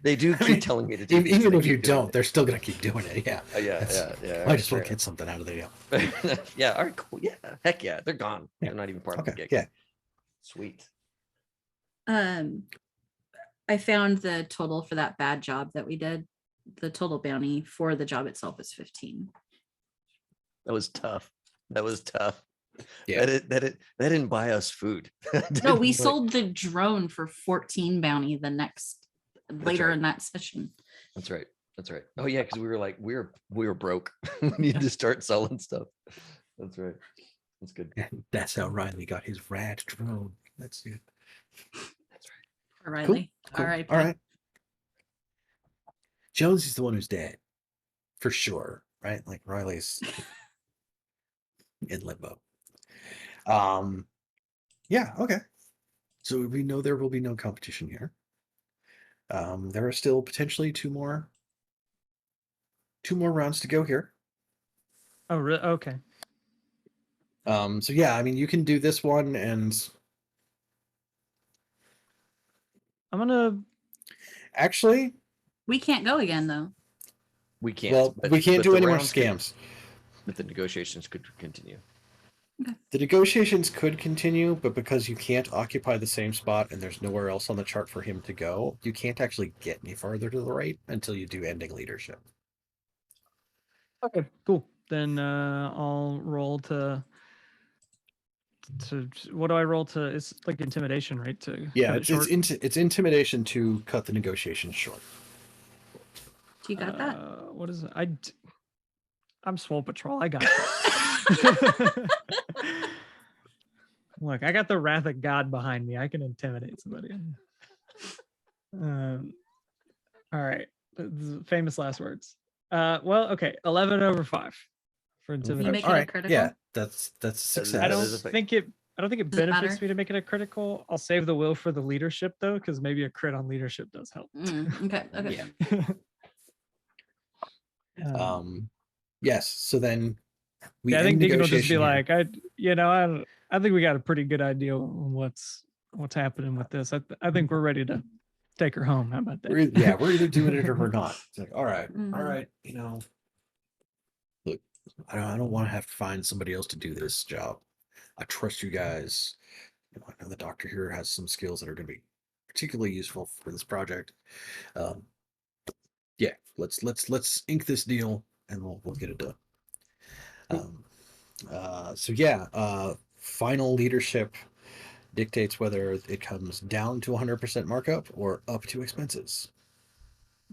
They do keep telling me to do. even things, if they you keep doing don't, they're still gonna keep doing it. Yeah. Yeah. Might as well get something out of the deal. Yeah. All right. Cool. Yeah. Heck yeah. They're gone. Yeah. They're not even part of the Okay. gig. Yeah. Sweet. I found the total for that bad job that we did. The total bounty for the job itself is 15. That was tough. Yeah. That didn't buy us food. No, we Like- sold the drone for 14 bounty the next later right. in that session. That's right. Oh yeah, because we were like, we were broke. We need to start selling stuff. That's right. That's good. And that's how Riley got his rad drone. That's it. For Riley. Cool. All right. All right. Jones is the one who's dead, for sure, right? Like Riley's in limbo. Yeah. Okay. So we know there will be no competition here. There are still potentially two more rounds to go here. Oh, really? Okay. So yeah, I mean, you can do this one, and I'm gonna. actually, We can't go again though. We can't. well, but- we can't but do the any more rounds could- scams. But the negotiations could continue. The negotiations could continue, but because you can't occupy the same spot and there's nowhere else on the chart for him to go, you can't actually get any farther to the right until you do ending leadership. Okay, cool. Then I'll roll to. What do I roll to? It's like intimidation, right? To Yeah, cut it it's short? it's intimidation to cut the negotiations short. Do you got that? What is it? I'm Swole Patrol. I got that. Look, I got the wrath of God behind me. I can intimidate somebody. All right. Famous last words. Well, okay. 11 over 5 for You intimidation. make it All a right, critical? yeah, that's a That success. I don't is a thing. think it. I don't think it Does it benefits matter? me to make it a critical. I'll save the will for the leadership though, because maybe a crit on leadership does help. Okay. Yeah. Yes. So then we Yeah, I think end Deacon will just be negotiation here. like, I think we got a pretty good idea on what's happening with this. I think we're ready to take her home. How about that? We're either doing it or we're not. It's like, all right, Mhm. look, I don't want to have to find somebody else to do this job. I trust you guys. I know the doctor here has some skills that are going to be particularly useful for this project. Yeah, let's ink this deal and we'll get it done. So yeah, final leadership dictates whether it comes down to 100% markup or up to expenses.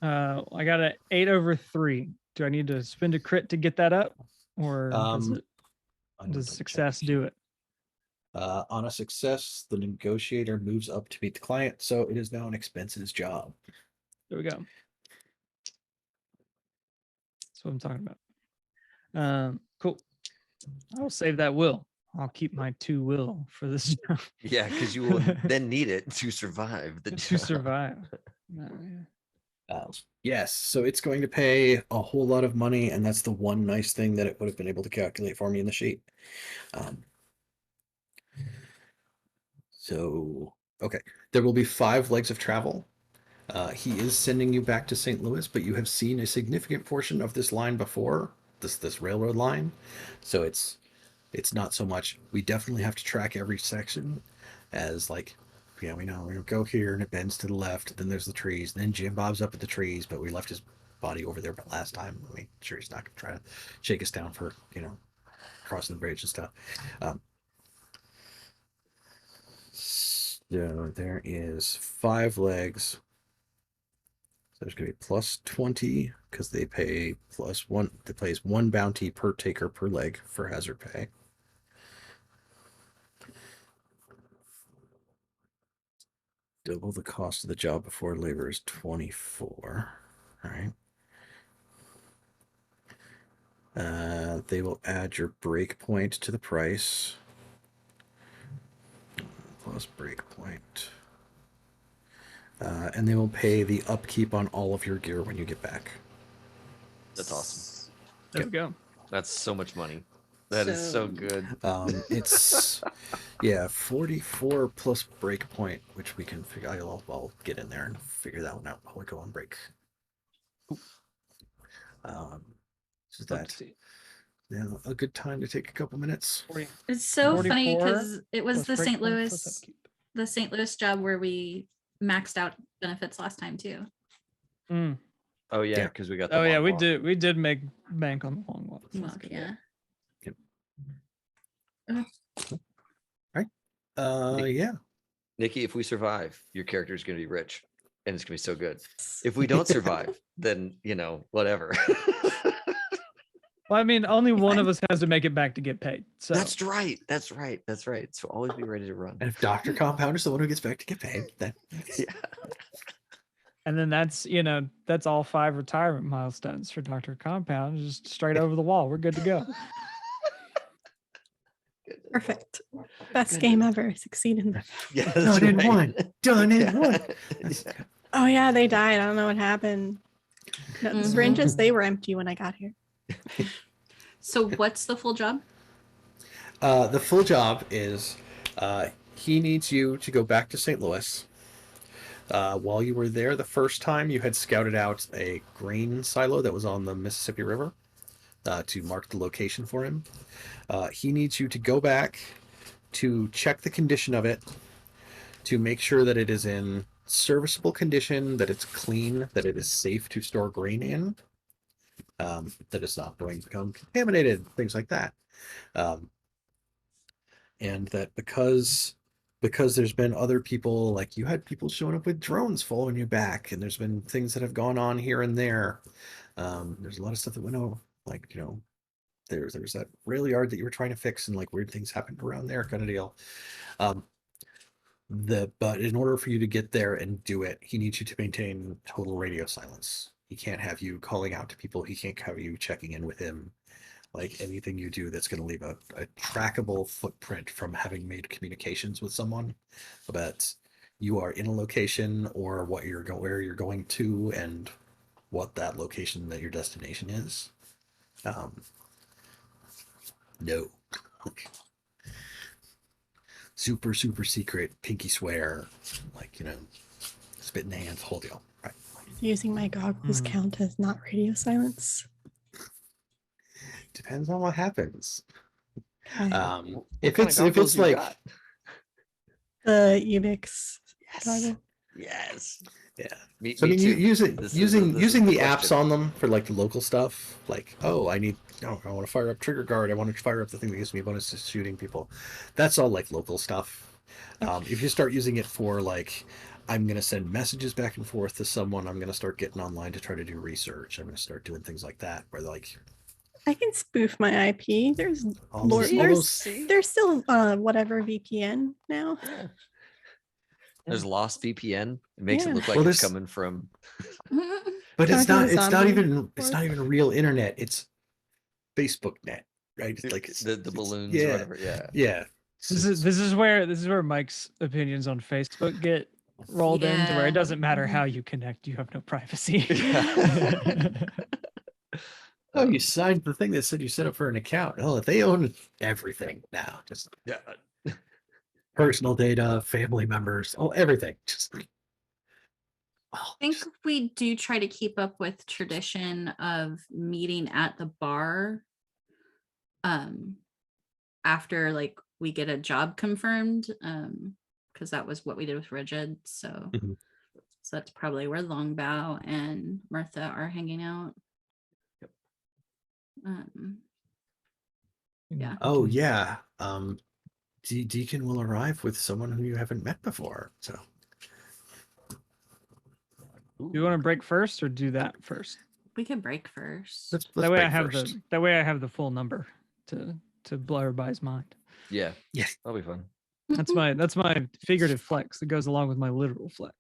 I got an 8 over 3. Do I need to spend a crit to get that up, or does success do it? On a success, the negotiator moves up to meet the client, so it is now an expenses job. There we go. That's what I'm talking about. Cool. I'll save that will. I'll keep my 2 will for this job. Yeah, because you will then need it to survive the to job. survive. No, yeah. Yes, so it's going to pay a whole lot of money, and that's the one nice thing that it would have been able to calculate for me in the sheet. So, okay, there will be 5 legs of travel. He is sending you back to St. Louis, but you have seen a significant portion of this line before, this railroad line. So it's not so much, we definitely have to track every section as like, yeah, we know we're gonna go here and it bends to the left, then there's the trees, and then Jim Bob's up at the trees, but we left his body over there last time. I mean, sure he's not gonna try to shake us down for, crossing the bridge and stuff. So there is 5 legs. So there's gonna be plus 20 because they pay plus 1. They pays 1 bounty per taker per leg for hazard pay. Double the cost of the job before labor is 24. All right. They will add your break point to the price. Plus break point. And they will pay the upkeep on all of your gear when you get back. That's awesome. There we go. That's so much money. That is so good. It's 44 plus break point, which we can figure. I'll get in there and figure that one out while we go on break. So that a good time to take a couple minutes. 40. It's so funny 44 because it was plus the break St. point plus Louis, upkeep. the St. Louis job where we maxed out benefits last time too. Mm. Oh yeah, Yeah. because we got. The Oh yeah, long we walk. did. We did make bank on the long walk. So that's Well, good. yeah. Yeah. Nikki, if we survive, your character is going to be rich, and it's going to be so good. If we don't survive, then whatever. Well, I mean, only one of us has to make it back to get paid. So That's right. That's right. That's right. So always be ready to run. And if Dr. Compound is the one who gets back to get paid, then Yeah. and then that's all 5 retirement milestones for Dr. Compound. Just straight over the wall. We're good to go. Perfect. Best game ever. Succeeded. Yeah, done that's in right. one. Done in one. Yeah. Oh yeah, they died. I don't know what happened. No, the Mhm. syringes, they were empty when I got here. So what's the full job? The full job is he needs you to go back to St. Louis. While you were there the first time, you had scouted out a grain silo that was on the Mississippi River to mark the location for him. He needs you to go back to check the condition of it, to make sure that it is in serviceable condition, that it's clean, that it is safe to store grain in, that it's not going to become contaminated, things like that. And that because there's been other people, like you had people showing up with drones following you back, and there's been things that have gone on here and there. There's a lot of stuff that went over, like, there's that rail yard that you were trying to fix, and like weird things happened around there, kind of deal. But in order for you to get there and do it, he needs you to maintain total radio silence. He can't have you calling out to people. He can't have you checking in with him. Like anything you do that's going to leave a trackable footprint from having made communications with someone about you are in a location or where you're going to and what that location, that your destination is. No. Super secret, pinky swear, like, spit in the hands, whole deal. Right. Using my goggles count as not radio silence. Depends on what happens. Okay. If kind it's of goggles you like got? The Ubix Yes. goggle. Yes. Yeah. Me, So I me mean, too. using This is using the apps question. on them for like the local stuff, like I want to fire up trigger guard, I want to fire up the thing that gives me a bonus to shooting people. That's all like local stuff. If you start using it for like, I'm gonna send messages back and forth to someone, I'm gonna start getting online to try to do research, I'm gonna start doing things like that, where like I can spoof my IP. There's all Lord, those, there's still whatever VPN now. Yeah. There's lost VPN. It makes Yeah. it look like Well, it's there's- coming from. but it's Talking not zombie even or- real internet, it's Facebook net, right? It's like the balloons or yeah, whatever. Yeah. yeah. This is where Mike's opinions on Facebook get rolled into where Yeah. it doesn't matter Mhm. how you connect, you have no privacy. Oh, you signed the thing that said you set up for an account. Oh, they own everything now. Just Yeah. personal data, family members, everything. Just I think we do try to keep up with tradition of meeting at the bar after like we get a job confirmed, because that was what we did with Rigid. So Mhm. so that's probably where Longbow and Martha are hanging out. Yep. Yeah. Oh yeah. Deacon will arrive with someone who you haven't met before. So Do you want to break first or do that first? We can break first. let's That way I break have first. I have the full number to blow everybody's mind. Yeah. Yeah. That'll be fun. That's my figurative flex that goes along with my literal flex.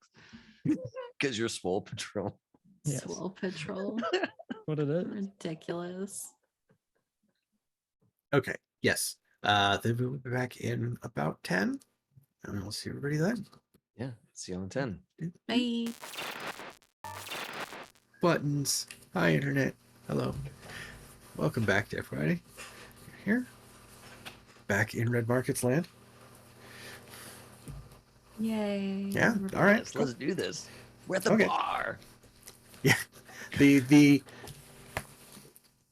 Because you're Swole Patrol. Yes. Swole Patrol. What it is. Ridiculous. Okay. Yes. Then we'll be back in about 10. And we'll see everybody then. Yeah. See you on 10. Bye. Buttons. Hi, Internet. Hello. Welcome back to everybody. Here. Back in Red Markets land. Yay. Yeah. We're All right. Yes, let's do this. We're at the Okay. bar. Yeah. The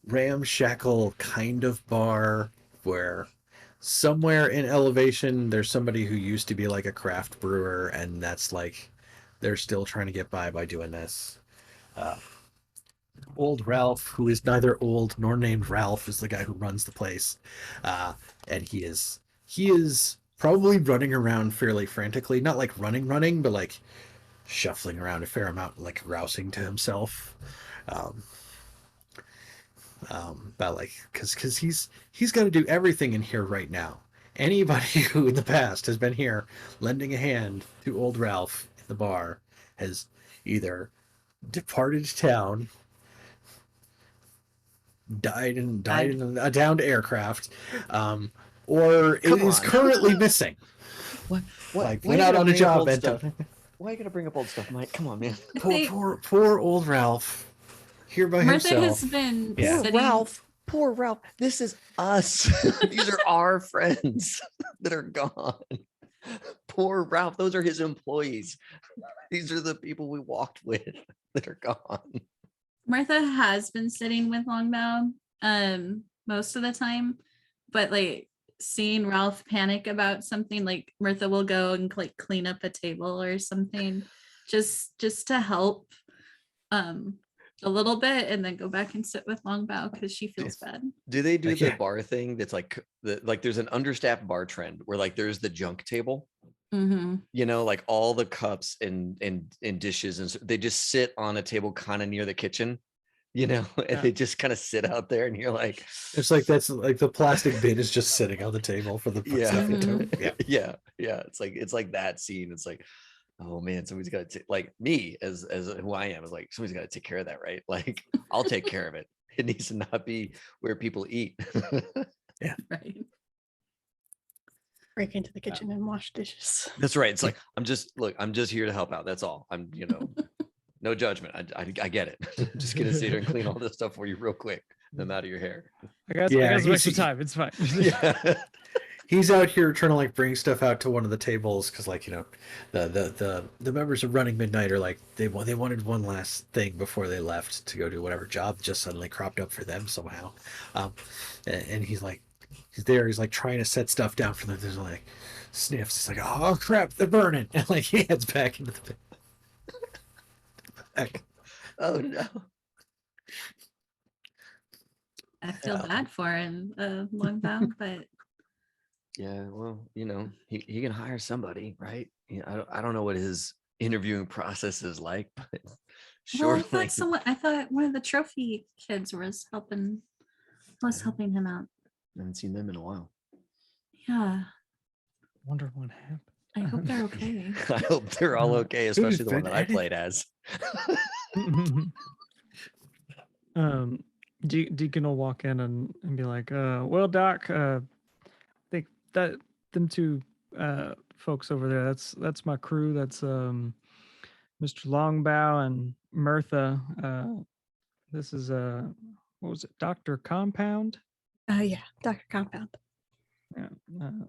ramshackle kind of bar where somewhere in Elevation there's somebody who used to be like a craft brewer, and that's like they're still trying to get by doing this. Old Ralph, who is neither old nor named Ralph, is the guy who runs the place, and he is probably running around fairly frantically, not like running, but like shuffling around a fair amount, like rousing to himself. About like because he's got to do everything in here right now. Anybody who in the past has been here lending a hand to old Ralph in the bar has either departed town, died in a downed aircraft, or it Come is on. currently missing. What? Like Why went you out gotta on a bring up job old and stuff? Why you gotta bring up old stuff, Mike? Come on, man. poor old Ralph here by Martha himself. has been Yeah. sitting. Poor Ralph. This is us. These are our friends that are gone. Poor Ralph. Those are his employees. These are the people we walked with that are gone. Martha has been sitting with Longbow most of the time, but like seeing Ralph panic about something, like Martha will go and like clean up a table or something just to help a little bit, and then go back and sit with Longbow because she feels bad. Do they do the Yeah. bar thing that's like there's an understaffed bar trend where like there's the junk table, Mm-hmm. you know, like all the cups and dishes and they just sit on a table kind of near the kitchen, you know, and Yeah. they just kind of sit out there and you're like, It's like that's like the plastic bin is just sitting on the table for the yeah. stuff into. Yeah. yeah. It's like that scene. It's like, oh man, somebody's got to like me as who I am is like somebody's got to take care of that, right? Like I'll take care of it. It needs to not be where people eat. Right. Break into the kitchen and wash dishes. That's right. It's like I'm just here to help out. That's all. I'm no judgment. I get it. I'm just gonna sit here and clean all this stuff for you real quick. I'm out of your hair. I got Yeah, some extra he's- time. It's fine. Yeah. He's out here trying to like bring stuff out to one of the tables because like the members of Running Midnight are like they wanted one last thing before they left to go do whatever job just suddenly cropped up for them somehow, and he's like he's like trying to set stuff down for them. There's like sniffs. It's like oh crap, they're burning, and like he heads back into the back. Oh no. I feel Yeah. bad for him, Longbow, but Yeah, well, he can hire somebody, right? I don't know what his interviewing process is like, but well, sure. I thought one of the trophy kids was helping him out. I haven't seen them in a while. Yeah, Wonder what happened. I hope they're okay. I hope they're all okay, especially the one been that I at it? played as. Deacon will walk in and be like, well, Doc, think that them two folks over there, that's my crew. That's Mr. Longbow and Mirtha. This is what was it, Dr. Compound? Yeah, Dr. Compound. Yeah, gonna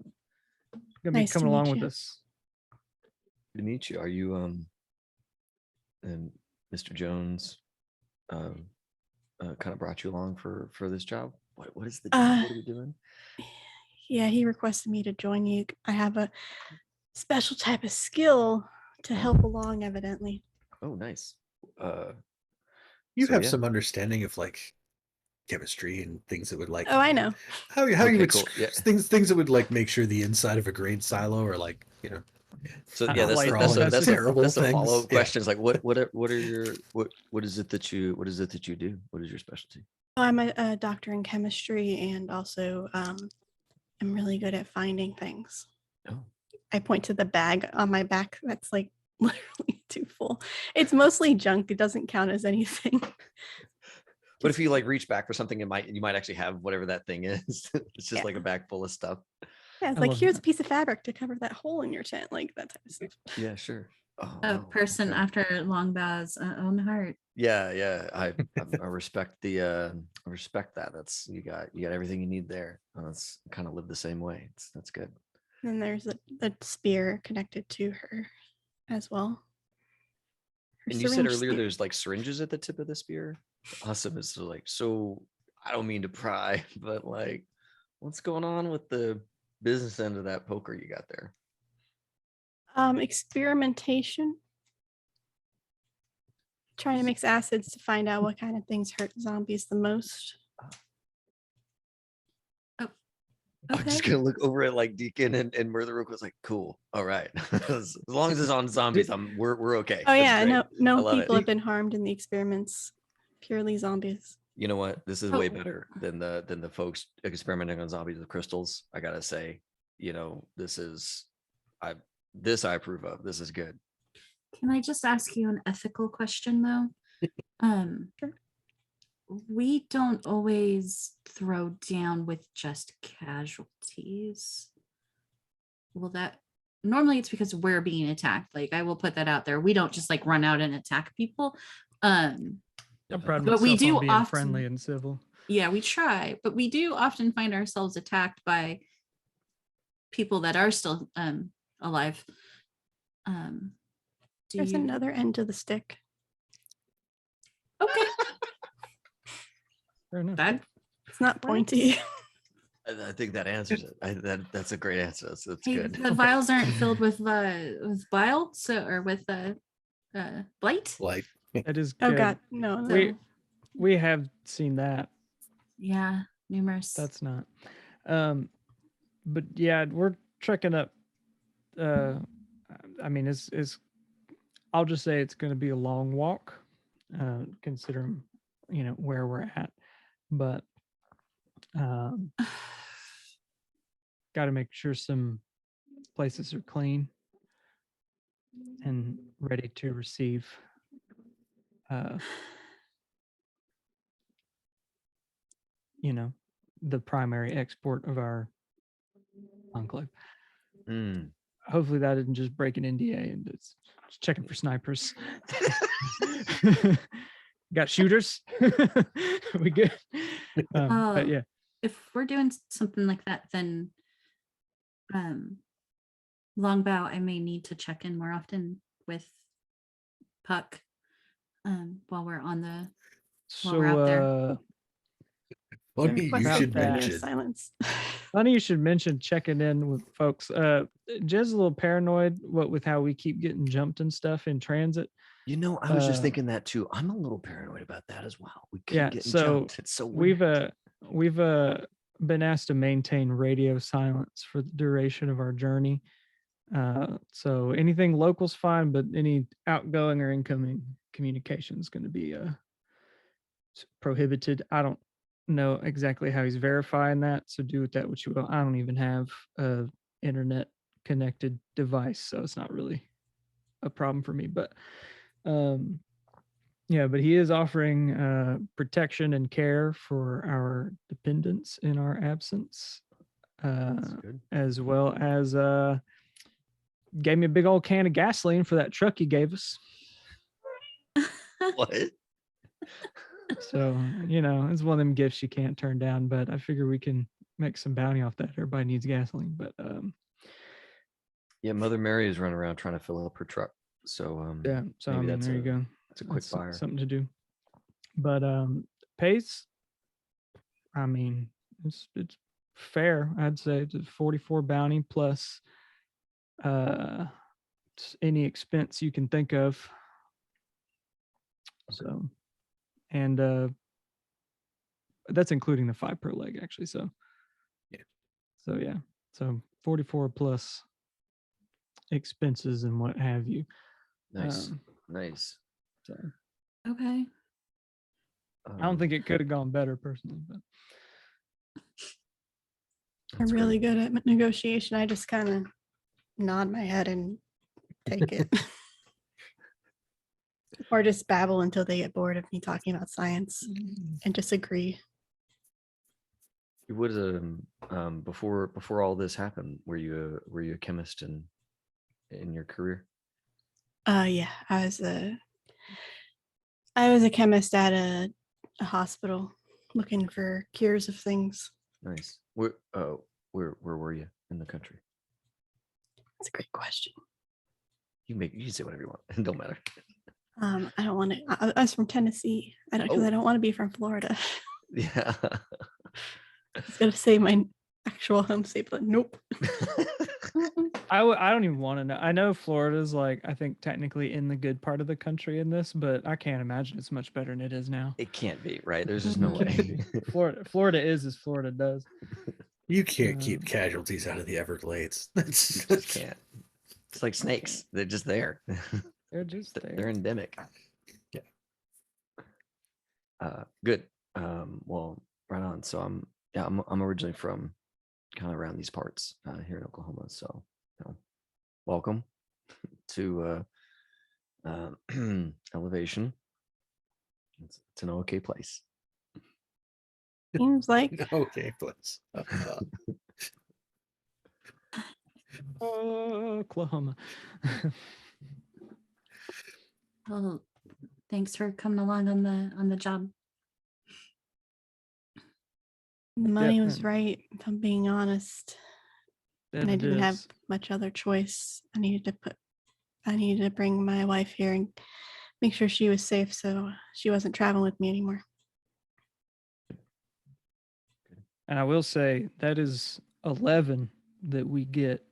be Nice to coming along meet with you. us. Good to meet you. Are you and Mr. Jones kind of brought you along for this job? What is the job? What are you doing? Yeah, he requested me to join you. I have a special type of skill to help along, evidently. Oh, nice. You So, have yeah. some understanding of like chemistry and things that would like Oh, I know. how you Okay, would cool. Yeah. things that would like make sure the inside of a grain silo or like So I yeah, don't that's like the, all that's of a, the that's a, terrible that's a things. follow up Yeah. question. Is like what are your what is it that you do? What is your specialty? Oh, I'm a doctor in chemistry, and also I'm really good at finding things. Oh, I point to the bag on my back that's like literally too full. It's mostly junk. It doesn't count as anything. but if you like reach back for something, you might actually have whatever that thing is. It's just Yeah. like a bag full of stuff. Yeah, it's I like love here's that. a piece of fabric to cover that hole in your tent, like that type of stuff. Yeah, sure. Oh, A wow, person okay. after Longbow's own heart. Yeah. I respect I respect that. That's you got everything you need there. That's kind of live the same way. That's good. And there's a spear connected to her as well. Her And you said syringe earlier spear. there's like syringes at the tip of the spear. Awesome. It's like, so I don't mean to pry, but like what's going on with the business end of that poker you got there? Experimentation. Trying to mix acids to find out what kind of things hurt zombies the most. I'm just gonna look over at like Deacon and Murder Rook was like, cool. All right. As long as it's on zombies, we're okay. Oh That's yeah, great. no I love people it. have been harmed in the experiments. Purely zombies. You know what? This is Oh. way better than the folks experimenting on zombies with crystals. I gotta say, this is I approve of. This is good. Can I just ask you an ethical question though? Sure. We don't always throw down with just casualties. Well, that normally it's because we're being attacked. Like I will put that out there. We don't just like run out and attack people. I'm proud of But we myself do on being often- friendly and civil. Yeah, we try, but we do often find ourselves attacked by people that are still alive. Do There's you? another end to the stick. Okay, Fair enough. that It's not pointy. I think that answers it. That's a great answer. That's hey, good. the vials aren't filled with bile, so or with blight. Like That is Oh good. god, no. So, We have seen that. yeah, numerous. That's not. But yeah, we're trekking up. I mean, it's. I'll just say it's going to be a long walk, considering where we're at. But got to make sure some places are clean and ready to receive. The primary export of our enclave. Mm. Hopefully that didn't just break an NDA and it's checking for snipers. Got shooters. We good. But yeah, if we're doing something like that, then Longbow, I may need to check in more often with Puck while we're on the while we're out there. funny you Requested should radio mention. silence. Funny you should mention checking in with folks. Jez a little paranoid with how we keep getting jumped and stuff in transit. I was just thinking that too. I'm a little paranoid about that as well. We keep Yeah, getting so jumped. It's so weird. we've been asked to maintain radio silence for the duration of our journey. So anything local's fine, but any outgoing or incoming communication is going to be prohibited. I don't know exactly how he's verifying that, so do with that what you will. I don't even have a internet connected device, so it's not really a problem for me. But Yeah, but he is offering protection and care for our dependents in our absence, That's good. as well as gave me a big old can of gasoline for that truck he gave us. What? So, it's one of them gifts you can't turn down, but I figure we can make some bounty off that. Everybody needs gasoline, but Yeah, Mother Mary is running around trying to fill up her truck. So yeah, so I maybe mean, that's there you a go. it's a quick That's buyer. something to do. But pace, I mean, it's fair. I'd say it's a 44 bounty plus any expense you can think of. So, and that's including the 5 per leg, actually. So, Yeah. So 44 plus expenses and what have you. Nice. Nice. So Okay. I don't think it could have gone better personally, but I'm that's really great. good at negotiation. I just kind of nod my head and take it. Or just babble until they get bored of me talking about science and just agree. You would before all this happened, were you a chemist in your career? Yeah, I was a chemist at a hospital looking for cures of things. Nice. Where were you in the country? That's a great question. You can say whatever you want. It don't matter. I don't want to. I was from Tennessee. I don't want to be from Florida. Yeah. I was gonna say my actual home state, but nope. I don't even want to know. I know Florida's like, I think technically in the good part of the country in this, but I can't imagine it's much better than it is now. It can't be, right? There's just no way. Florida is as Florida does. You can't keep casualties out of the Everglades. You just can't. It's like snakes. They're just there. They're just there. They're endemic. Yeah. Good. Well, right on. So I'm originally from kind of around these parts here in Oklahoma. So welcome to Elevation. It's an okay place. Seems like Okay, please. Oklahoma. Well, thanks for coming along on the job. the money Yeah, was and- right, if I'm being honest. And I It didn't have is. much other choice. I needed to bring my wife here and make sure she was safe, so she wasn't traveling with me anymore. And I will say that is 11 that we get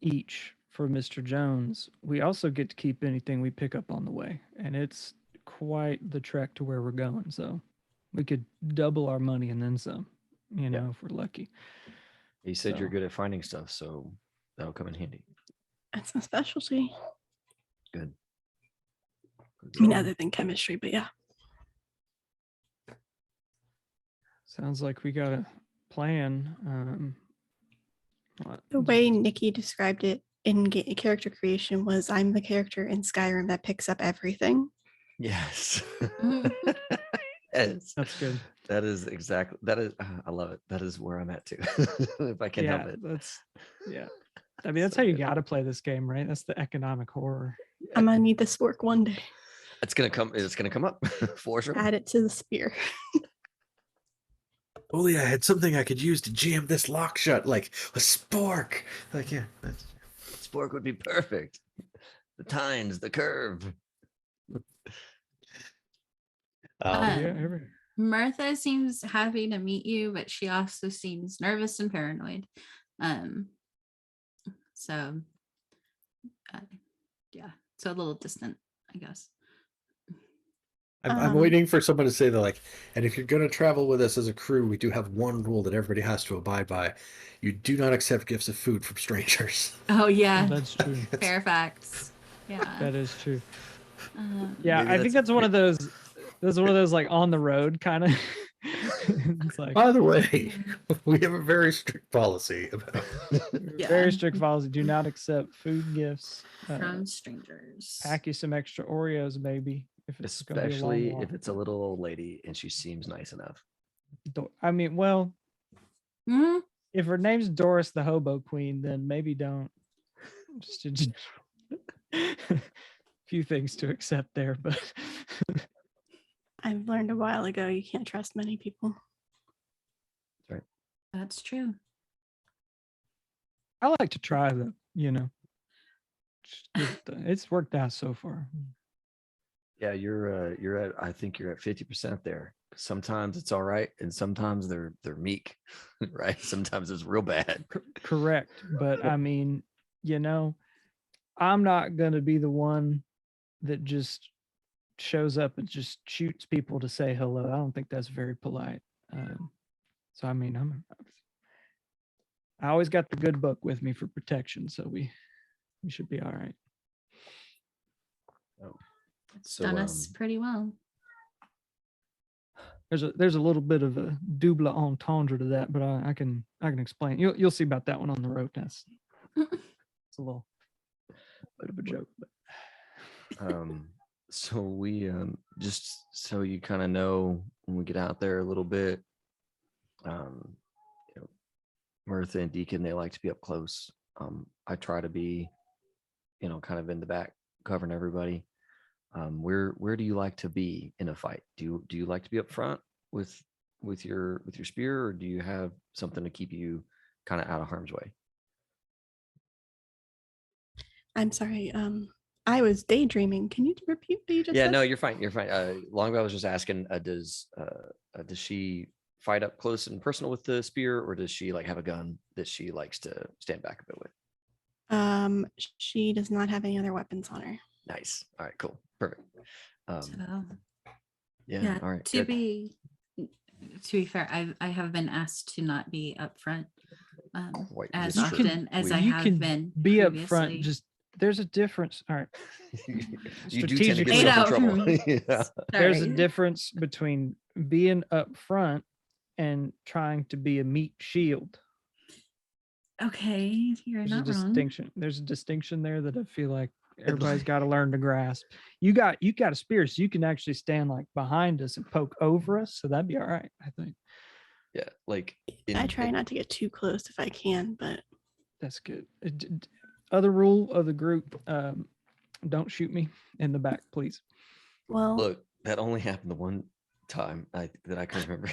each for Mr. Jones. We also get to keep anything we pick up on the way, and it's quite the trek to where we're going. So we could double our money and then some, if we're lucky. You said you're So- good at finding stuff, so that'll come in handy. That's my specialty. Good. I mean, other than chemistry, but yeah. Sounds like we got a plan. The way Nikki described it in character creation was, I'm the character in Skyrim that picks up everything. Yes. Mhm. Yes. That's good. That is exactly that is I love it. That is where I'm at too. If I can help it. Yeah. I mean, that's So how you good. got to play this game, right? That's the economic horror. I'm gonna need this work one day. It's gonna come up for sure. Add it to the spear. Only I had something I could use to jam this lock shut, like a spork. Like, yeah, that's Spork would be perfect. The tines, the curve. Um, Martha seems happy to meet you, but she also seems nervous and paranoid. So yeah, so a little distant, I guess. I'm waiting for someone to say that, like, and if you're going to travel with us as a crew, we do have one rule that everybody has to abide by. You do not accept gifts of food from strangers. Oh yeah, That's true. Fairfax. Yeah. That is true. Um, Yeah, Maybe I think that's- that's one of those. That's one of those like on the road kind of. It's like By the way, we have a very strict policy about Yeah. very strict policy. Do not accept food gifts. from strangers. Pack you some extra Oreos, maybe. If it's gonna be a long Especially walk. if it's a little old lady and she seems nice enough. I mean, well, Mhm. if her name's Doris the Hobo Queen, then maybe don't. Just few things to accept there, but I've learned a while ago you can't trust many people. That's true. I like to try though, you know. It's worked out so far. Yeah, you're at, I think you're at 50% there. Sometimes it's all right, and sometimes they're meek, right? Sometimes it's real bad. Correct. But I mean, you know, I'm not gonna be the one that just shows up and just shoots people to say hello. I don't think that's very polite. So I mean, I always got the good book with me for protection, so we should be all right. It's So, done us pretty well. There's a little bit of a double entendre to that, but I can explain. You'll see about that one on the road test. It's a little bit of a joke, but So we just so you kind of know when we get out there a little bit, you know, Mirtha and Deacon, they like to be up close. I try to be, you know, kind of in the back covering everybody. Where do you like to be in a fight? Do you like to be up front with your spear, or do you have something to keep you kind of out of harm's way? I'm sorry. I was daydreaming. Can you repeat what you just Yeah, said? no, you're fine. You're fine. Longbow was just asking, does she fight up close and personal with the spear, or does she like have a gun that she likes to stand back a bit with? She does not have any other weapons on her. Nice. All right, cool. Perfect. So, Yeah, all right. to good. be fair, I have been asked to not be up front Quite as this true. often as I you have can been be up front. previously. Just there's a difference. All right. You do tend to get Strategically- yourself in Eight trouble. out. Yeah. There's a Sorry. difference between being up front and trying to be a meat shield. Okay, you're There's a not wrong. distinction. There's a distinction there that I feel like everybody's got to learn to grasp. You got a spear, so you can actually stand like behind us and poke over us. So that'd be all right, I think. Yeah, like I try not to get too close if I can, but That's good. Other rule of the group: don't shoot me in the back, please. well, look. That only happened the one time that I can remember.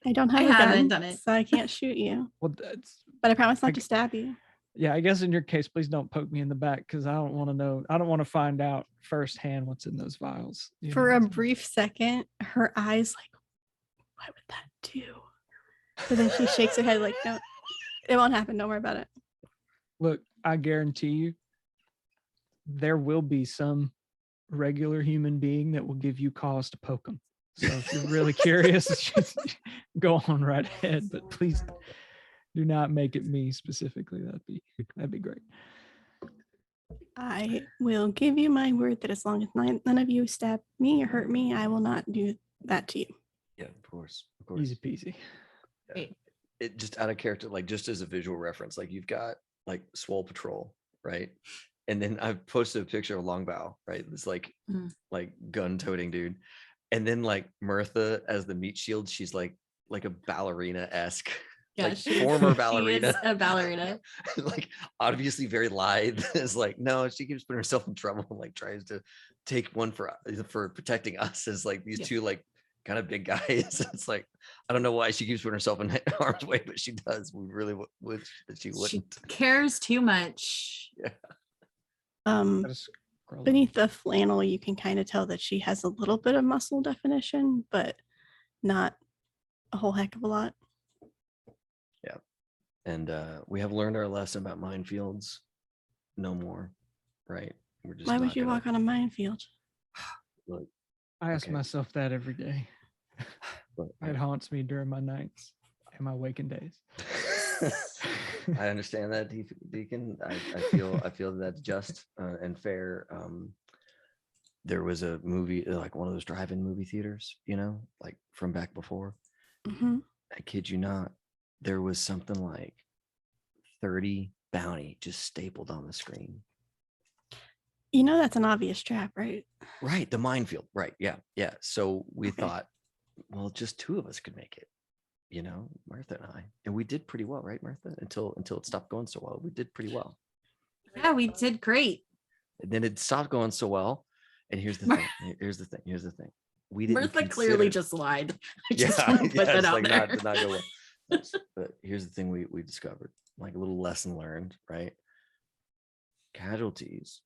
I don't have I a haven't gun, done it. so I can't shoot you. Well, that's But I promise I not to g- stab you. yeah. I guess in your case, please don't poke me in the back because I don't want to know. I don't want to find out firsthand what's in those vials. you For know? a brief second, her eyes like, what would that do? But then she shakes her head like, no, it won't happen. Don't worry about it. Look, I guarantee you, there will be some regular human being that will give you cause to poke them. So if you're really curious, just go on right ahead. But please do not make it me specifically. That'd be great. I will give you my word that as long as none of you stab me or hurt me, I will not do that to you. Yeah, of course. Of course. Easy peasy. Wait, It just out of character, like just as a visual reference, like you've got like Swole Patrol, right? And then I've posted a picture of Longbow, right? This like gun toting dude. And then like Mirtha as the meat shield, she's like a ballerina-esque. yeah, like she- former she ballerina. is a ballerina. like obviously very lithe. It's like, no, she keeps putting herself in trouble and like tries to take one for protecting us as like these Yeah. two like kind of big guys. It's like, I don't know why she keeps putting herself in harm's way, but she does. We really wish that she She wouldn't. cares too much. Gotta scroll Beneath the flannel, you can kind of tell that she has a little bit of muscle definition, but not a whole heck of a lot. And we have learned our lesson about minefields. No more, right? We're just Why would not you gonna- walk on a minefield? Look, I ask okay. myself that every day. look, It haunts me during my nights and my waking days. I understand that, Deacon. I feel that's just and fair. There was a movie, like one of those drive-in movie theaters, you know, like from back before. Hmm. I kid you not, there was something like 30 bounty just stapled on the screen. You know that's an obvious trap, right? Right, the minefield. Right, yeah, yeah. So we Okay. thought, well, just two of us could make it. Martha and I, and we did pretty well, right, Martha? Until it stopped going so well, we did pretty well. Yeah, we did great. And then it stopped going so well. And here's the thing. Here's the thing. Here's the thing. We didn't Martha clearly consider- just lied. I yeah, just want to put that it's out like there. not go well. Yes, but here's the thing we discovered, like a little lesson learned, right? Casualties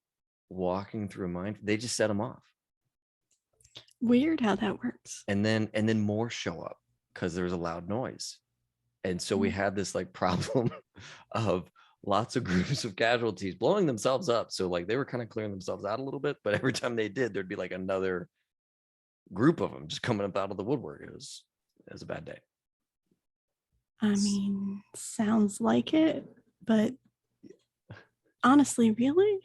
walking through a mine, they just set them off. Weird how that works. And then more show up because there was a loud noise. And so we had this like problem of lots of groups of casualties blowing themselves up. So like they were kind of clearing themselves out a little bit, but every time they did, there'd be like another group of them just coming up out of the woodwork. It was a bad day. I mean, sounds like it, but honestly, really?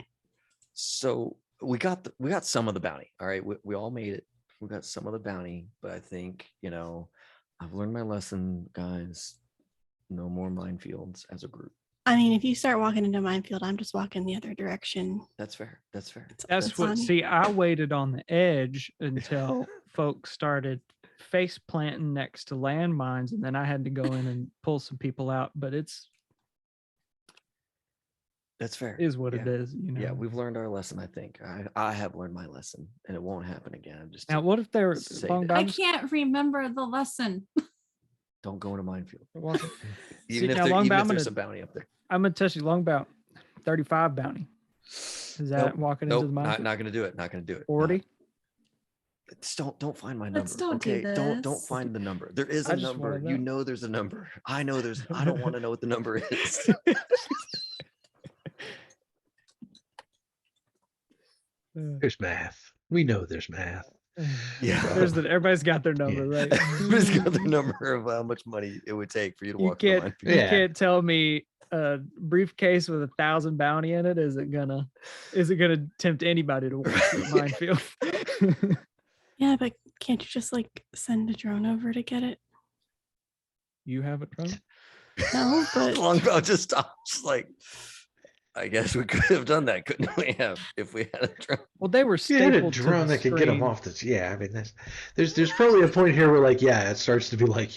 So we got some of the bounty. All right, we all made it. We got some of the bounty, but I think I've learned my lesson, guys. No more minefields as a group. I mean, if you start walking into a minefield, I'm just walking the other direction. That's fair. That's fair. That's what. on you. See, I waited on the edge until folks started face planting next to landmines, and then I had to go in and pull some people out. But That's fair. is what it Yeah. is. Yeah, we've learned our lesson. I think I have learned my lesson, and it won't happen again. I'm just Now, what if they're say long that. I bound? can't remember the lesson. don't go in a minefield, It wasn't. even if now, there, long even if bound there's is- some bounty up there. I'm gonna test you. Long bound, 35 bounty. Is that Nope, walking nope, into the minefield? not gonna do it. Not gonna do it. 40. Just don't find my number. Let's don't do okay, don't this. find the number. There is I a just number. wanna You know. know there's a number. I know there's. I don't want to know what the number is. There's math. We know there's math. Yeah. Everybody's got their number, right? Everybody's got the number of how much money it would take for you to You walk through a can't, minefield. you Yeah. can't tell me a briefcase with 1,000 bounty in it isn't gonna tempt anybody to walk through a minefield. Yeah, but can't you just like send a drone over to get it? You have a drone? No, but Longbow just stops. Like, I guess we could have done that, couldn't we? Have if we had a drone. Well, they were You had a stapled to drone the that could get them screen. off this. Yeah, I mean, there's probably a point here where like, yeah, it starts to be like,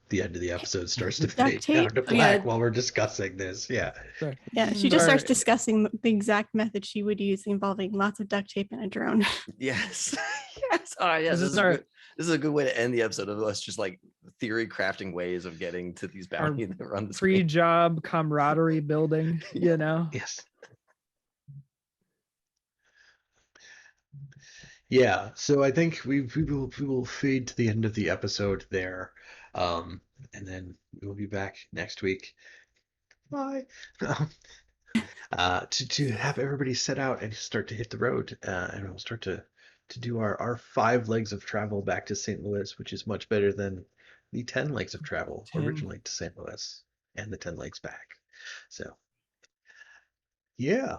the end of the episode starts to fade down tape? to Oh, yeah. black while we're discussing this. Yeah. Sorry. yeah, she just starts Sorry. discussing the exact method she would use involving lots of duct tape and a drone. Yes. Yes. All right. Yes. This This is our- is a good way to end the episode of us just like theory crafting ways of getting to these bounty that are on the screen. Pre-job camaraderie building, Yes. Yeah, so I think we will fade to the end of the episode there, and then we will be back next week. Bye. To have everybody set out and start to hit the road, and we'll start to do our 5 legs of travel back to St. Louis, which is much better than the 10 legs of travel 10. originally to St. Louis, and the 10 legs back. So, yeah,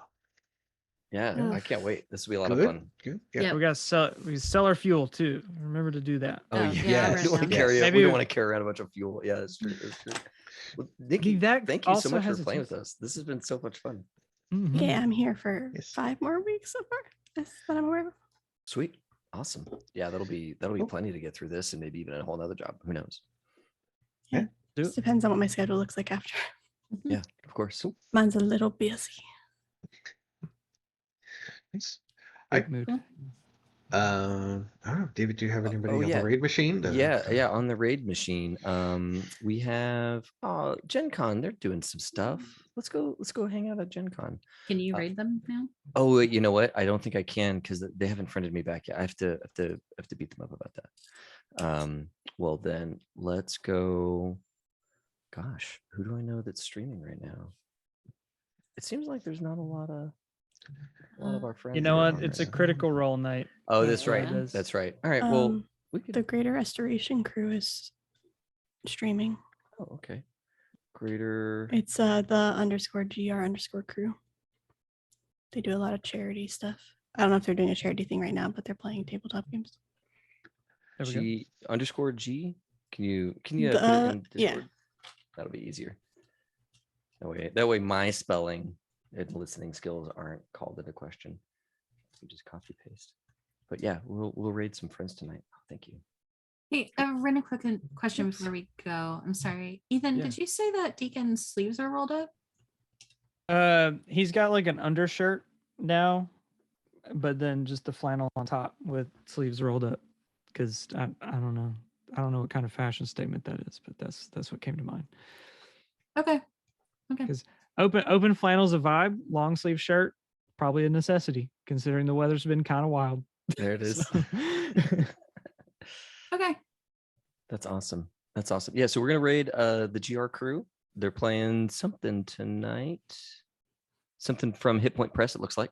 Yeah. I Oof. can't wait. This will be a lot of good, fun. good. Yeah. Yep. we sell our fuel too. Remember to do that. Oh, Oh, yeah. yeah, We right don't want to now. carry. Maybe We we- don't want to carry around a bunch of fuel. Yeah, that's true. That's true. Well, Nikki, that thank you so also much has for its playing own- with us. This has been so much fun. Mhm. Yeah, I'm here for Yes. 5 more weeks so far. That's that I'm aware of. Sweet. Awesome. Yeah, that'll be Cool. plenty to get through this and maybe even a whole nother job. Who knows? Do Just it. depends on what my schedule looks like after. Yeah, of course. Mine's a little busy. Nice. Big mood. I don't know, David, do you have anybody oh, on yeah. the raid machine? Yeah, on the raid machine. We have Gen Con, they're doing some stuff. Let's go hang out at Gen Con. Can you raid them now? Oh, you know what? I don't think I can because they haven't friended me back yet. I have to beat them up about that. Well then let's go. Gosh, who do I know that's streaming right now? It seems like there's not a lot of our friends. You know that are what? on It's a right now. critical role night. Oh, That's that's what right. it is. That's right. All right. Well, Um, we could. the Greater Restoration crew is streaming. Oh, okay. Greater. It's the _GR_crew. They do a lot of charity stuff. I don't know if they're doing a charity thing right now, but they're playing tabletop games. There we go. G_G. Can you put it in yeah. Discord? That'll be easier. That way my spelling and listening skills aren't called into question. You just copy paste. But yeah, we'll raid some friends tonight. Oh, thank you. Hey, Ren, a quick question Oops. before we go. I'm sorry. Ethan, Yeah. did you say that Deacon's sleeves are rolled up? He's got like an undershirt now, but then just the flannel on top with sleeves rolled up. Because I don't know. I don't know what kind of fashion statement that is, but that's what came to mind. Okay. Because open flannel's a vibe. Long sleeve shirt, probably a necessity considering the weather's been kind of wild. There it is. So- Okay. That's awesome. That's awesome. Yeah, so we're gonna raid the GR crew. They're playing something tonight. Something from Hit Point Press, it looks like.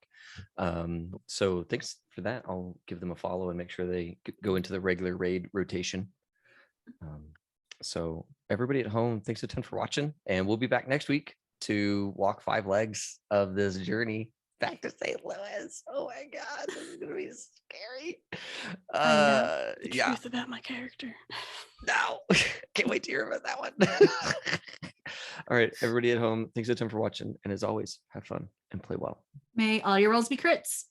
So thanks for that. I'll give them a follow and make sure they go into the regular raid rotation. So everybody at home, thanks a ton for watching, and we'll be back next week to walk 5 legs of this journey back to St. Louis. Oh my God, this is gonna be scary. Find out the Yeah. truth about my character. No, can't wait to hear about that one. All right, everybody at home, thanks a ton for watching, and as always, have fun and play well. May all your rolls be crits.